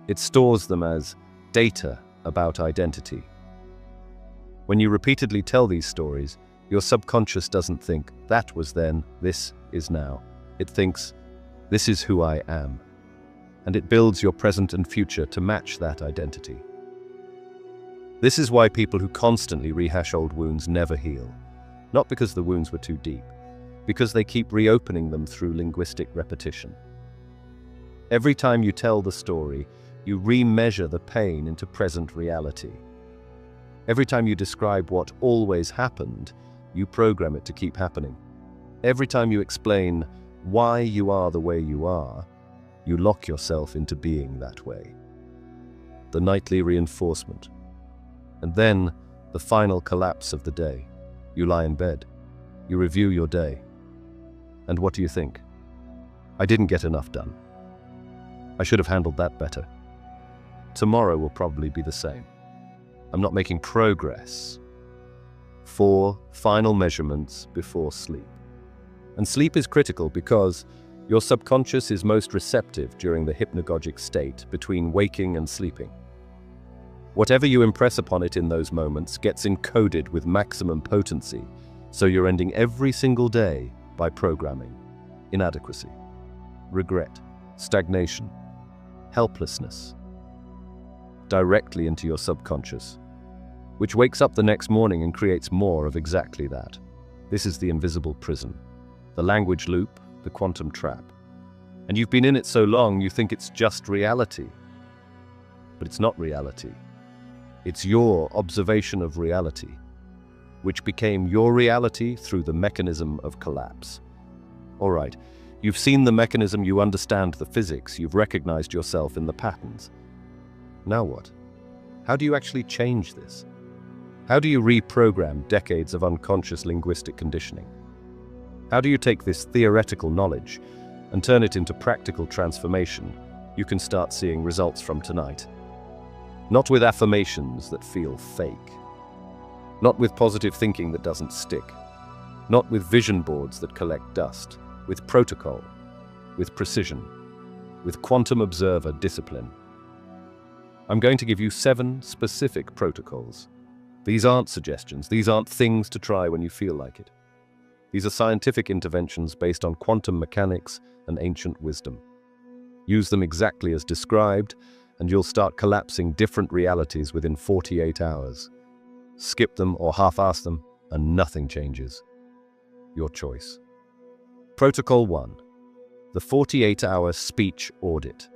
It stores them as data about identity. When you repeatedly tell these stories, your subconscious doesn't think, "That was then, this is now." It thinks, "This is who I am." And it builds your present and future to match that identity. This is why people who constantly rehash old wounds never heal. Not because the wounds were too deep, because they keep reopening them through linguistic repetition. Every time you tell the story, you remeasure the pain into present reality. Every time you describe what always happened, you program it to keep happening. Every time you explain why you are the way you are, You lock yourself into being that way. The nightly reinforcement. And then, the final collapse of the day. You lie in bed. You review your day. And what do you think? I didn't get enough done. I should have handled that better. Tomorrow will probably be the same. I'm not making progress. 4 final measurements before sleep. And sleep is critical because your subconscious is most receptive during the hypnagogic state between waking and sleeping. Whatever you impress upon it in those moments gets encoded with maximum potency, so you're ending every single day by programming inadequacy, regret, stagnation, helplessness, directly into your subconscious, which wakes up the next morning and creates more of exactly that. This is the invisible prison, the language loop, the quantum trap. And you've been in it so long you think it's just reality. But it's not reality. It's your observation of reality, which became your reality through the mechanism of collapse. All right, you've seen the mechanism, you understand the physics, you've recognized yourself in the patterns. Now what? How do you actually change this? How do you reprogram decades of unconscious linguistic conditioning? How do you take this theoretical knowledge and turn it into practical transformation you can start seeing results from tonight? Not with affirmations that feel fake. Not with positive thinking that doesn't stick. Not with vision boards that collect dust. With protocol. With precision. With quantum observer discipline. I'm going to give you 7 specific protocols. These aren't suggestions. These aren't things to try when you feel like it. These are scientific interventions based on quantum mechanics and ancient wisdom. Use them exactly as described, and you'll start collapsing different realities within 48 hours. Skip them or half-ass them, and nothing changes. Your choice. Protocol 1. The 48-hour speech audit.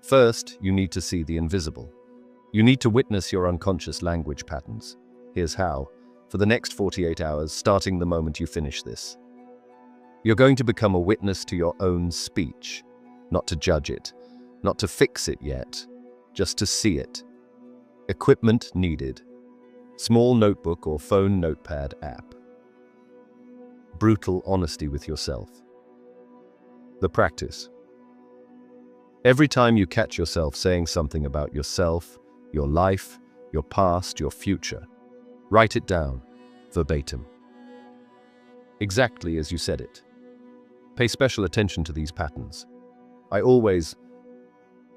First, you need to see the invisible. You need to witness your unconscious language patterns. Here's how. For the next 48 hours, starting the moment you finish this. You're going to become a witness to your own speech, not to judge it, not to fix it yet, just to see it. Equipment needed. Small notebook or phone notepad app. Brutal honesty with yourself. The practice. Every time you catch yourself saying something about yourself, your life, your past, your future, write it down, verbatim. Exactly as you said it. Pay special attention to these patterns. I always,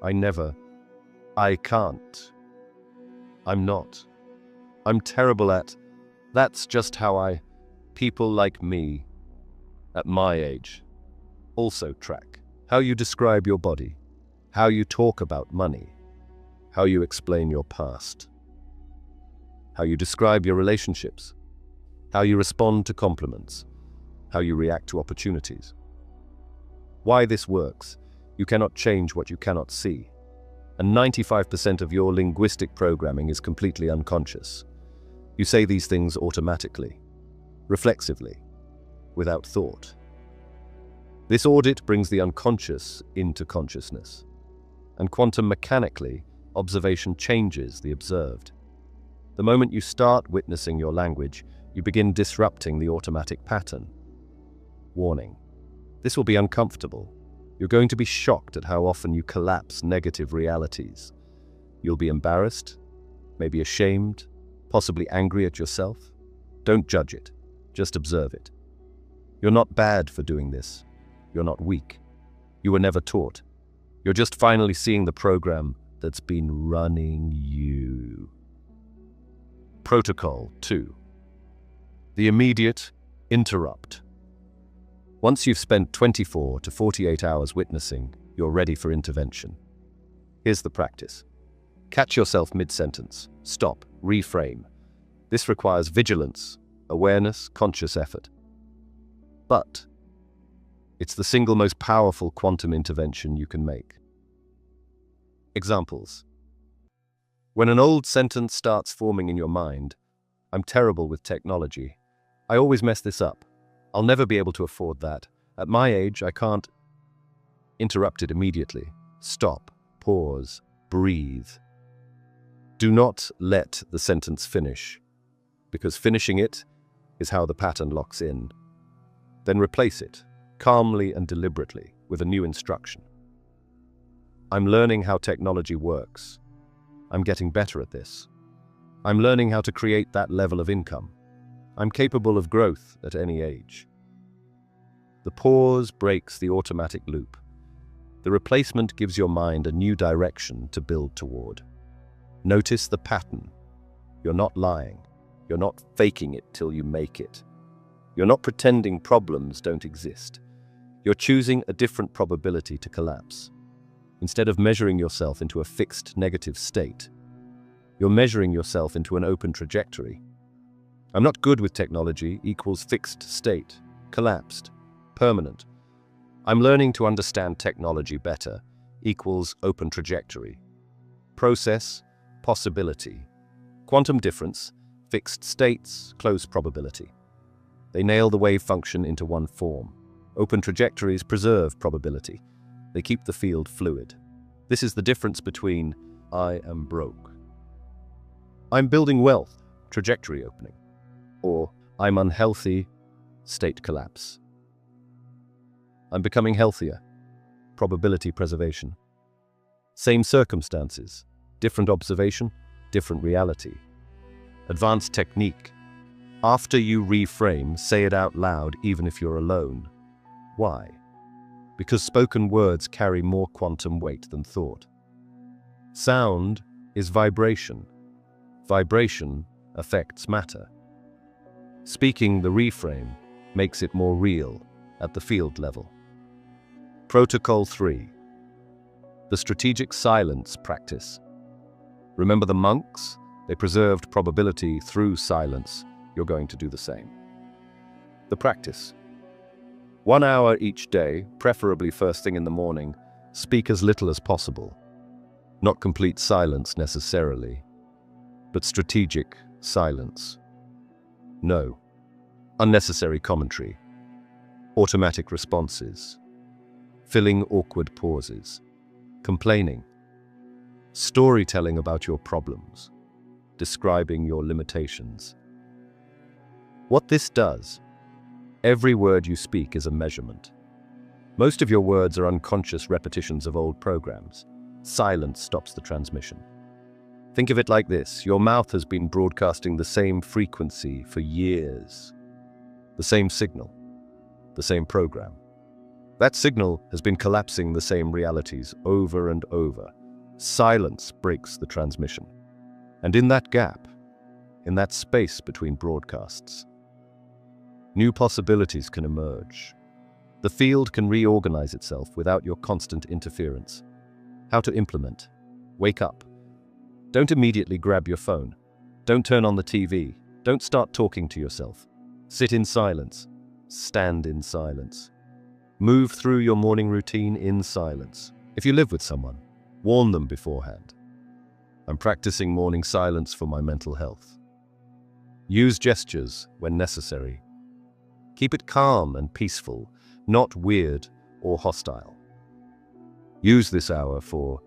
I never, I can't, I'm not, I'm terrible at, that's just how people like me, at my age. Also track how you describe your body, how you talk about money, how you explain your past, how you describe your relationships, how you respond to compliments, how you react to opportunities. Why this works: you cannot change what you cannot see. And 95% of your linguistic programming is completely unconscious. You say these things automatically, reflexively, without thought. This audit brings the unconscious into consciousness. And quantum mechanically, observation changes the observed. The moment you start witnessing your language, you begin disrupting the automatic pattern. Warning: this will be uncomfortable. You're going to be shocked at how often you collapse negative realities. You'll be embarrassed, maybe ashamed, possibly angry at yourself. Don't judge it, just observe it. You're not bad for doing this. You're not weak. You were never taught. You're just finally seeing the program that's been running you. Protocol 2. The immediate interrupt. Once you've spent 24 to 48 hours witnessing, you're ready for intervention. Here's the practice. Catch yourself mid-sentence. Stop. Reframe. This requires vigilance, awareness, conscious effort. But it's the single most powerful quantum intervention you can make. Examples. When an old sentence starts forming in your mind, I'm terrible with technology. I always mess this up. I'll never be able to afford that. At my age, I can't. Interrupt it immediately. Stop, pause, breathe. Do not let the sentence finish, because finishing it is how the pattern locks in. Then replace it, calmly and deliberately, with a new instruction. I'm learning how technology works. I'm getting better at this. I'm learning how to create that level of income. I'm capable of growth at any age. The pause breaks the automatic loop. The replacement gives your mind a new direction to build toward. Notice the pattern. You're not lying. You're not faking it till you make it. You're not pretending problems don't exist. You're choosing a different probability to collapse. Instead of measuring yourself into a fixed negative state, you're measuring yourself into an open trajectory. I'm not good with technology equals fixed state, collapsed, permanent. I'm learning to understand technology better equals open trajectory. Process, possibility. Quantum difference, fixed states, closed probability. They nail the wave function into one form. Open trajectories preserve probability. They keep the field fluid. This is the difference between I am broke, I'm building wealth, trajectory opening, or I'm unhealthy, state collapse. I'm becoming healthier, probability preservation. Same circumstances, different observation, different reality. Advanced technique. After you reframe, say it out loud even if you're alone. Why? Because spoken words carry more quantum weight than thought. Sound is vibration. Vibration affects matter. Speaking the reframe makes it more real at the field level. Protocol 3. The strategic silence practice. Remember the monks? They preserved probability through silence. You're going to do the same. The practice. 1 hour each day, preferably first thing in the morning, speak as little as possible. Not complete silence necessarily, but strategic silence. No. Unnecessary commentary. Automatic responses. Filling awkward pauses. Complaining. Storytelling about your problems. Describing your limitations. What this does, every word you speak is a measurement. Most of your words are unconscious repetitions of old programs. Silence stops the transmission. Think of it like this: your mouth has been broadcasting the same frequency for years. The same signal, the same program. That signal has been collapsing the same realities over and over. Silence breaks the transmission. And in that gap, in that space between broadcasts, new possibilities can emerge. The field can reorganize itself without your constant interference. How to implement. Wake up. Don't immediately grab your phone. Don't turn on the TV. Don't start talking to yourself. Sit in silence. Stand in silence. Move through your morning routine in silence. If you live with someone, warn them beforehand. I'm practicing morning silence for my mental health. Use gestures when necessary. Keep it calm and peaceful, not weird or hostile. Use this hour for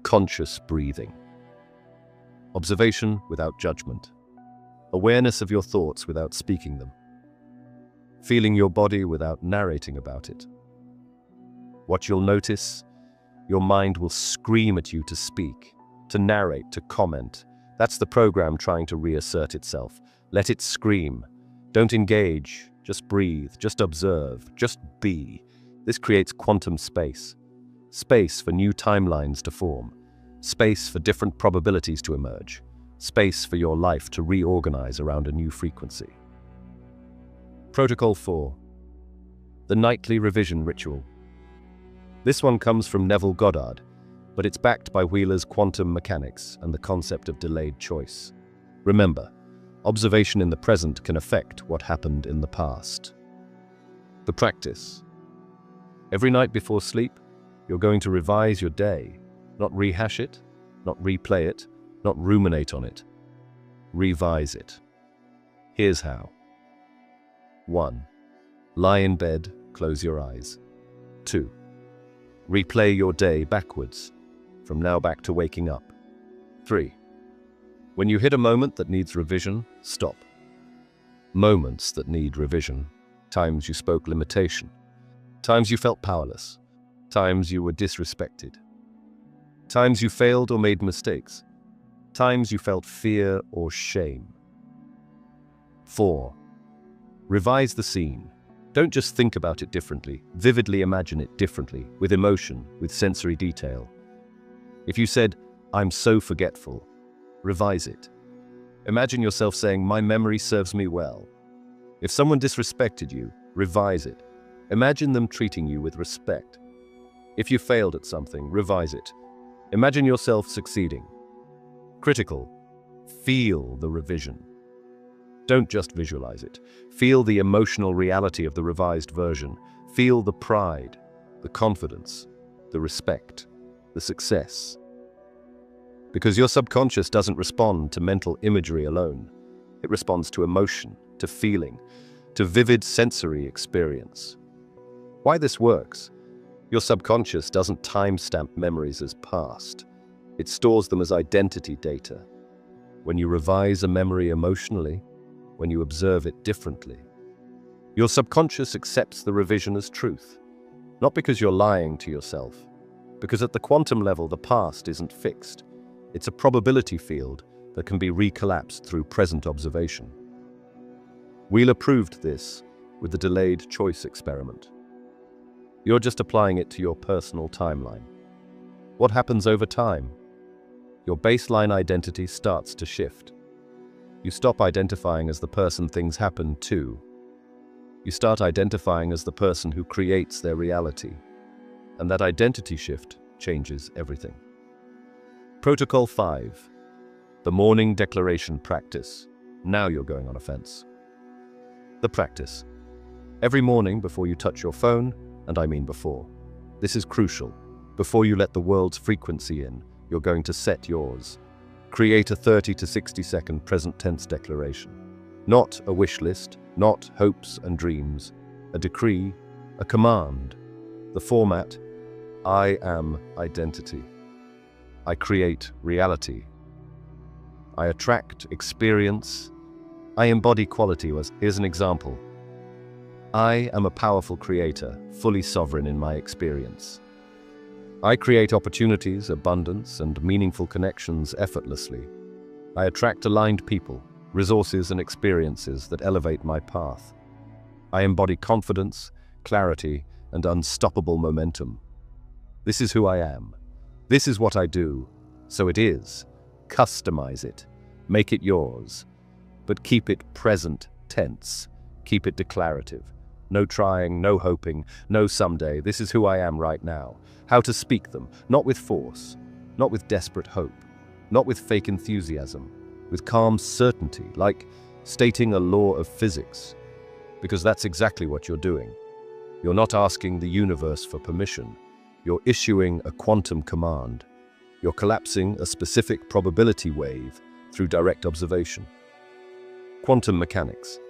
conscious breathing. Observation without judgment. Awareness of your thoughts without speaking them. Feeling your body without narrating about it. What you'll notice, your mind will scream at you to speak, to narrate, to comment. That's the program trying to reassert itself. Let it scream. Don't engage. Just breathe. Just observe. Just be. This creates quantum space. Space for new timelines to form. Space for different probabilities to emerge. Space for your life to reorganize around a new frequency. Protocol 4. The nightly revision ritual. This one comes from Neville Goddard, but it's backed by Wheeler's quantum mechanics and the concept of delayed choice. Remember, observation in the present can affect what happened in the past. The practice. Every night before sleep, you're going to revise your day. Not rehash it, not replay it, not ruminate on it. Revise it. Here's how. 1. Lie in bed, close your eyes. 2. Replay your day backwards, from now back to waking up. 3. When you hit a moment that needs revision, stop. Moments that need revision. Times you spoke limitation. Times you felt powerless. Times you were disrespected. Times you failed or made mistakes. Times you felt fear or shame. 4. Revise the scene. Don't just think about it differently. Vividly imagine it differently, with emotion, with sensory detail. If you said, "I'm so forgetful," revise it. Imagine yourself saying, "My memory serves me well." If someone disrespected you, revise it. Imagine them treating you with respect. If you failed at something, revise it. Imagine yourself succeeding. Critical. Feel the revision. Don't just visualize it. Feel the emotional reality of the revised version. Feel the pride, the confidence, the respect, the success. Because your subconscious doesn't respond to mental imagery alone. It responds to emotion, to feeling, to vivid sensory experience. Why this works? Your subconscious doesn't timestamp memories as past. It stores them as identity data. When you revise a memory emotionally, when you observe it differently, your subconscious accepts the revision as truth. Not because you're lying to yourself, because at the quantum level the past isn't fixed. It's a probability field that can be recollapsed through present observation. Wheeler proved this with the delayed choice experiment. You're just applying it to your personal timeline. What happens over time? Your baseline identity starts to shift. You stop identifying as the person things happen to. You start identifying as the person who creates their reality. And that identity shift changes everything. Protocol 5. The morning declaration practice. Now you're going on offense. The practice. Every morning before you touch your phone, and I mean before. This is crucial. Before you let the world's frequency in, you're going to set yours. Create a 30 to 60 second present tense declaration. Not a wish list, not hopes and dreams, a decree, a command. The format: I am identity. I create reality. I attract experience. I embody quality. Here's an example. I am a powerful creator, fully sovereign in my experience. I create opportunities, abundance, and meaningful connections effortlessly. I attract aligned people, resources, and experiences that elevate my path. I embody confidence, clarity, and unstoppable momentum. This is who I am. This is what I do. So it is. Customize it. Make it yours. But keep it present tense. Keep it declarative. No trying, no hoping, no someday. This is who I am right now. How to speak them, not with force, not with desperate hope, not with fake enthusiasm, with calm certainty, like stating a law of physics. Because that's exactly what you're doing. You're not asking the universe for permission. You're issuing a quantum command. You're collapsing a specific probability wave through direct observation. Quantum mechanics.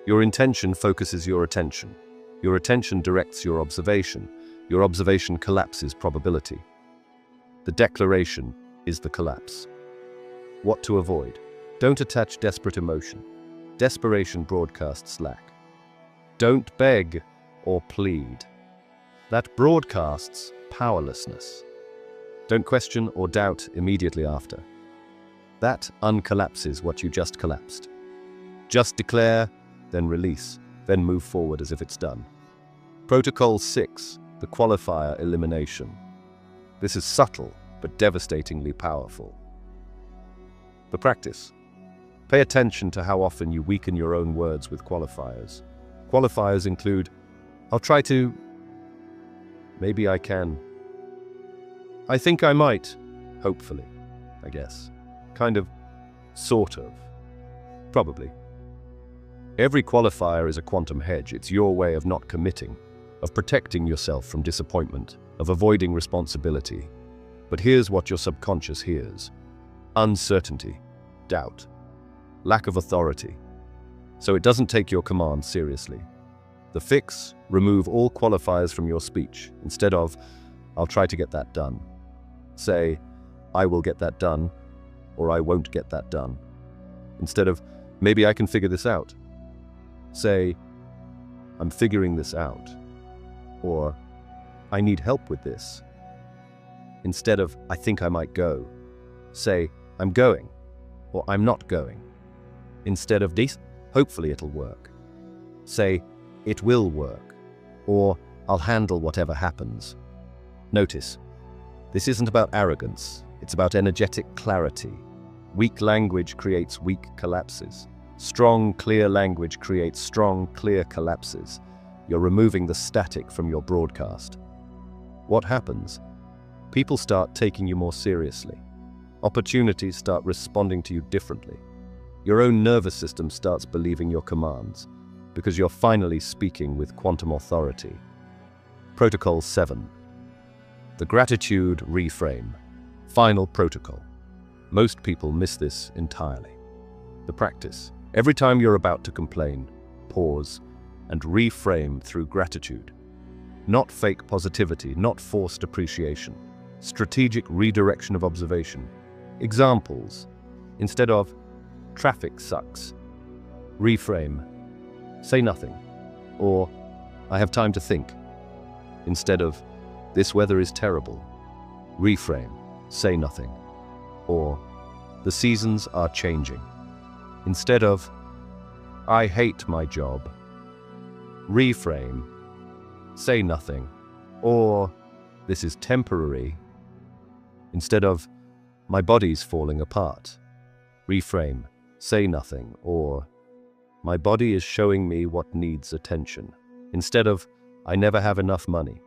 Your intention focuses your attention. Your attention directs your observation. Your observation collapses probability. The declaration is the collapse. What to avoid? Don't attach desperate emotion. Desperation broadcasts lack. Don't beg or plead. That broadcasts powerlessness. Don't question or doubt immediately after. That uncollapses what you just collapsed. Just declare, then release, then move forward as if it's done. Protocol 6, the qualifier elimination. This is subtle, but devastatingly powerful. The practice. Pay attention to how often you weaken your own words with qualifiers. Qualifiers include, I'll try to, maybe I can, I think I might, hopefully, I guess. Kind of, sort of, probably. Every qualifier is a quantum hedge. It's your way of not committing, of protecting yourself from disappointment, of avoiding responsibility. But here's what your subconscious hears. Uncertainty, doubt, lack of authority. So it doesn't take your command seriously. The fix: remove all qualifiers from your speech. Instead of, I'll try to get that done. Say, I will get that done, or I won't get that done. Instead of, maybe I can figure this out. Say, I'm figuring this out, or I need help with this. Instead of, I think I might go, say, I'm going, or I'm not going. Instead of this, hopefully it'll work. Say, it will work, or I'll handle whatever happens. Notice, this isn't about arrogance, it's about energetic clarity. Weak language creates weak collapses. Strong, clear language creates strong, clear collapses. You're removing the static from your broadcast. What happens? People start taking you more seriously. Opportunities start responding to you differently. Your own nervous system starts believing your commands, because you're finally speaking with quantum authority. Protocol 7. The gratitude reframe. Final protocol. Most people miss this entirely. The practice. Every time you're about to complain, pause and reframe through gratitude. Not fake positivity, not forced appreciation. Strategic redirection of observation. Examples. Instead of, traffic sucks, reframe, say nothing, or I have time to think. Instead of, this weather is terrible, reframe, say nothing, or the seasons are changing. Instead of, I hate my job, reframe, say nothing, or this is temporary. Instead of, my body's falling apart, reframe, say nothing, or my body is showing me what needs attention. Instead of, I never have enough money,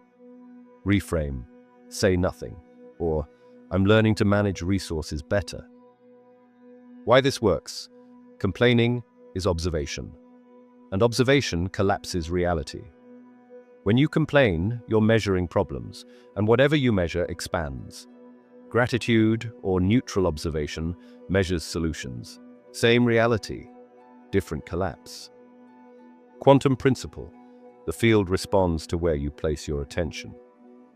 reframe, say nothing, or I'm learning to manage resources better. Why this works? Complaining is observation, and observation collapses reality. When you complain, you're measuring problems, and whatever you measure expands. Gratitude or neutral observation measures solutions. Same reality, different collapse. Quantum principle. The field responds to where you place your attention.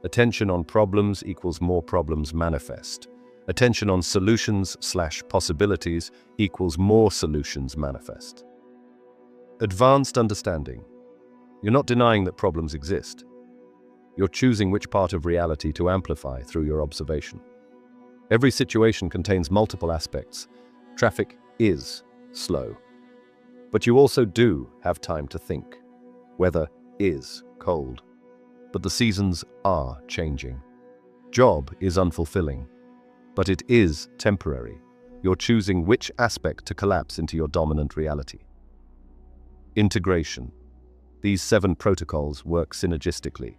Attention on problems equals more problems manifest. Attention on solutions/possibilities equals more solutions manifest. Advanced understanding. You're not denying that problems exist. You're choosing which part of reality to amplify through your observation. Every situation contains multiple aspects. Traffic is slow. But you also do have time to think. Weather is cold. But the seasons are changing. Job is unfulfilling. But it is temporary. You're choosing which aspect to collapse into your dominant reality. Integration. These 7 protocols work synergistically.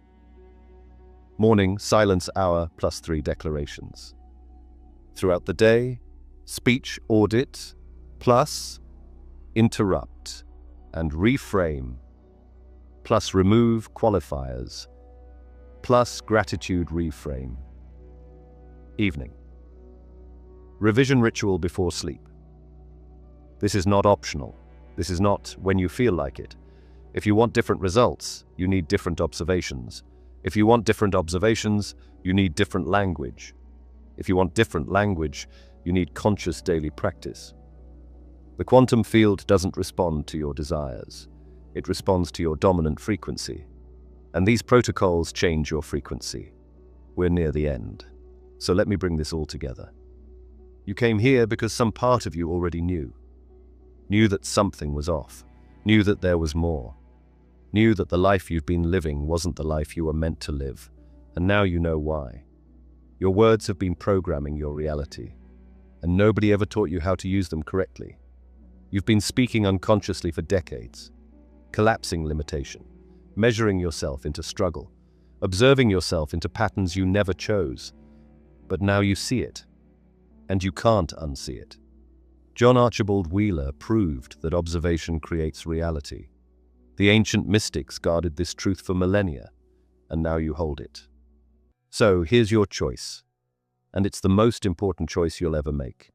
Morning, silence hour, +3 declarations. Throughout the day, speech audit, plus interrupt and reframe, plus remove qualifiers, plus gratitude reframe. Evening. Revision ritual before sleep. This is not optional. This is not when you feel like it. If you want different results, you need different observations. If you want different observations, you need different language. If you want different language, you need conscious daily practice. The quantum field doesn't respond to your desires. It responds to your dominant frequency. And these protocols change your frequency. We're near the end. So let me bring this all together. You came here because some part of you already knew. Knew that something was off. Knew that there was more. Knew that the life you've been living wasn't the life you were meant to live. And now you know why. Your words have been programming your reality. And nobody ever taught you how to use them correctly. You've been speaking unconsciously for decades. Collapsing limitation. Measuring yourself into struggle. Observing yourself into patterns you never chose. But now you see it. And you can't unsee it. John Archibald Wheeler proved that observation creates reality. The ancient mystics guarded this truth for millennia, and now you hold it. So here's your choice, and it's the most important choice you'll ever make.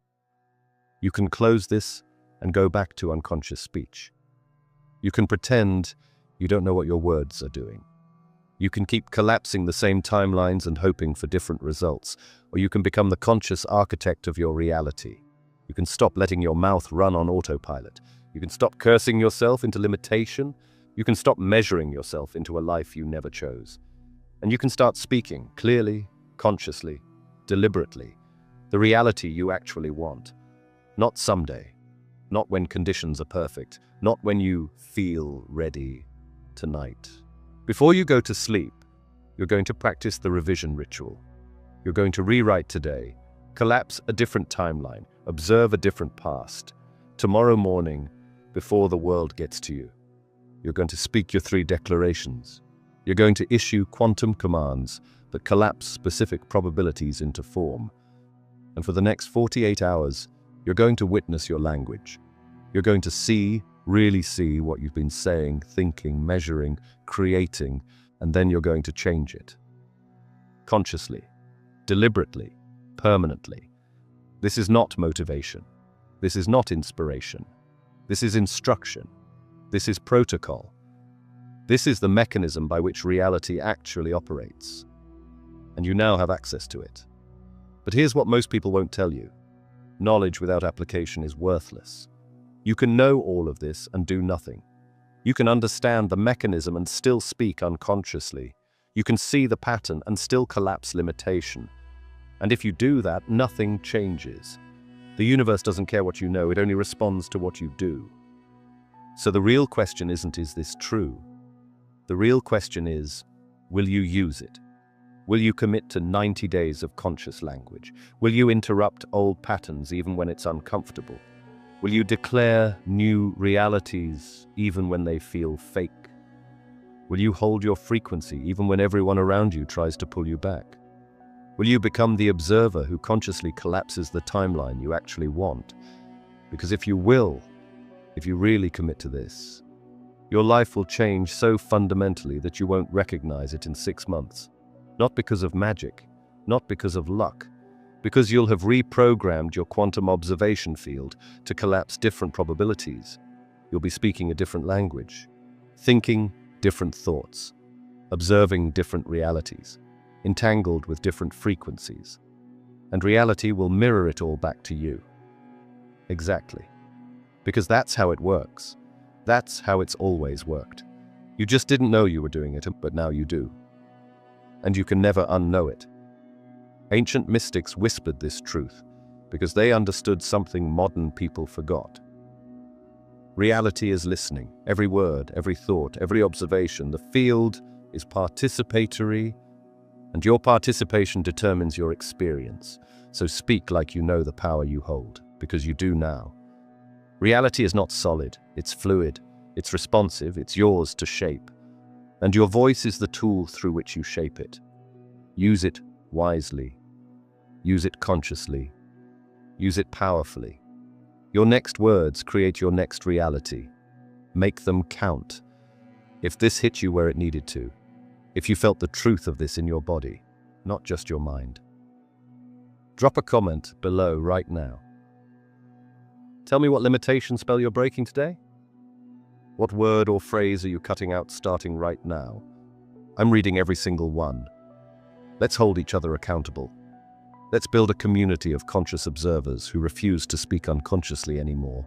You can close this and go back to unconscious speech. You can pretend you don't know what your words are doing. You can keep collapsing the same timelines and hoping for different results, or you can become the conscious architect of your reality. You can stop letting your mouth run on autopilot. You can stop cursing yourself into limitation. You can stop measuring yourself into a life you never chose. And you can start speaking clearly, consciously, deliberately, the reality you actually want. Not someday, not when conditions are perfect, not when you feel ready. Tonight. Before you go to sleep, you're going to practice the revision ritual. You're going to rewrite today, collapse a different timeline, observe a different past. Tomorrow morning, before the world gets to you, you're going to speak your 3 declarations. You're going to issue quantum commands that collapse specific probabilities into form. And for the next 48 hours, you're going to witness your language. You're going to see, really see what you've been saying, thinking, measuring, creating, and then you're going to change it. Consciously, deliberately, permanently. This is not motivation. This is not inspiration. This is instruction. This is protocol. This is the mechanism by which reality actually operates. And you now have access to it. But here's what most people won't tell you. Knowledge without application is worthless. You can know all of this and do nothing. You can understand the mechanism and still speak unconsciously. You can see the pattern and still collapse limitation. And if you do that, nothing changes. The universe doesn't care what you know, it only responds to what you do. So the real question isn't, is this true? The real question is, will you use it? Will you commit to 90 days of conscious language? Will you interrupt old patterns even when it's uncomfortable? Will you declare new realities even when they feel fake? Will you hold your frequency even when everyone around you tries to pull you back? Will you become the observer who consciously collapses the timeline you actually want? Because if you will, if you really commit to this, your life will change so fundamentally that you won't recognize it in 6 months. Not because of magic, not because of luck, because you'll have reprogrammed your quantum observation field to collapse different probabilities. You'll be speaking a different language, thinking different thoughts, observing different realities, entangled with different frequencies. And reality will mirror it all back to you. Exactly. Because that's how it works. That's how it's always worked. You just didn't know you were doing it, but now you do. And you can never unknow it. Ancient mystics whispered this truth because they understood something modern people forgot. Reality is listening. Every word, every thought, every observation. The field is participatory, and your participation determines your experience. So speak like you know the power you hold, because you do now. Reality is not solid, it's fluid, it's responsive, it's yours to shape. And your voice is the tool through which you shape it. Use it wisely. Use it consciously. Use it powerfully. Your next words create your next reality. Make them count. If this hit you where it needed to, if you felt the truth of this in your body, not just your mind. Drop a comment below right now. Tell me what limitation spell you're breaking today. What word or phrase are you cutting out starting right now? I'm reading every single one. Let's hold each other accountable. Let's build a community of conscious observers who refuse to speak unconsciously anymore.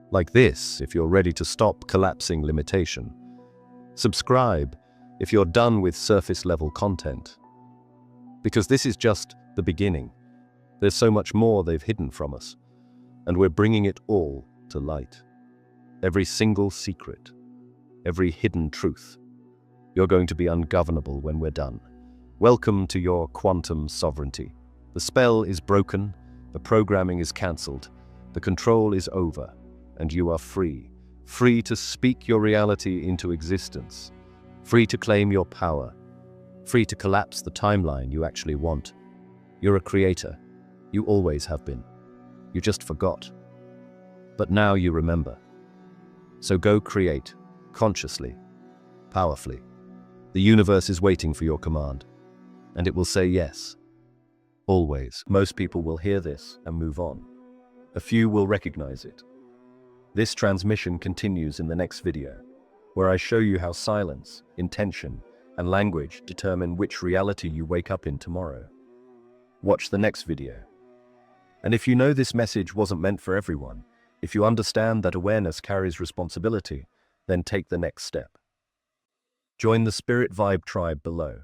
Like this, if you're ready to stop collapsing limitation. Subscribe if you're done with surface-level content. Because this is just the beginning. There's so much more they've hidden from us, and we're bringing it all to light. Every single secret, every hidden truth. You're going to be ungovernable when we're done. Welcome to your quantum sovereignty. The spell is broken, the programming is cancelled, the control is over, and you are free. Free to speak your reality into existence. Free to claim your power. Free to collapse the timeline you actually want. You're a creator. You always have been. You just forgot. But now you remember. So go create, consciously, powerfully. The universe is waiting for your command, and it will say yes. Always. Most people will hear this and move on. A few will recognize it. This transmission continues in the next video, where I show you how silence, intention, and language determine which reality you wake up in tomorrow. Watch the next video. And if you know this message wasn't meant for everyone, if you understand that awareness carries responsibility, then take the next step. Join the Spirit Vibe tribe below.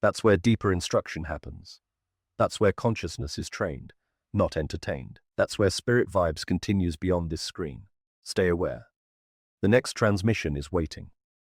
That's where deeper instruction happens. That's where consciousness is trained, not entertained. That's where Spirit Vibes continues beyond this screen. Stay aware. The next transmission is waiting.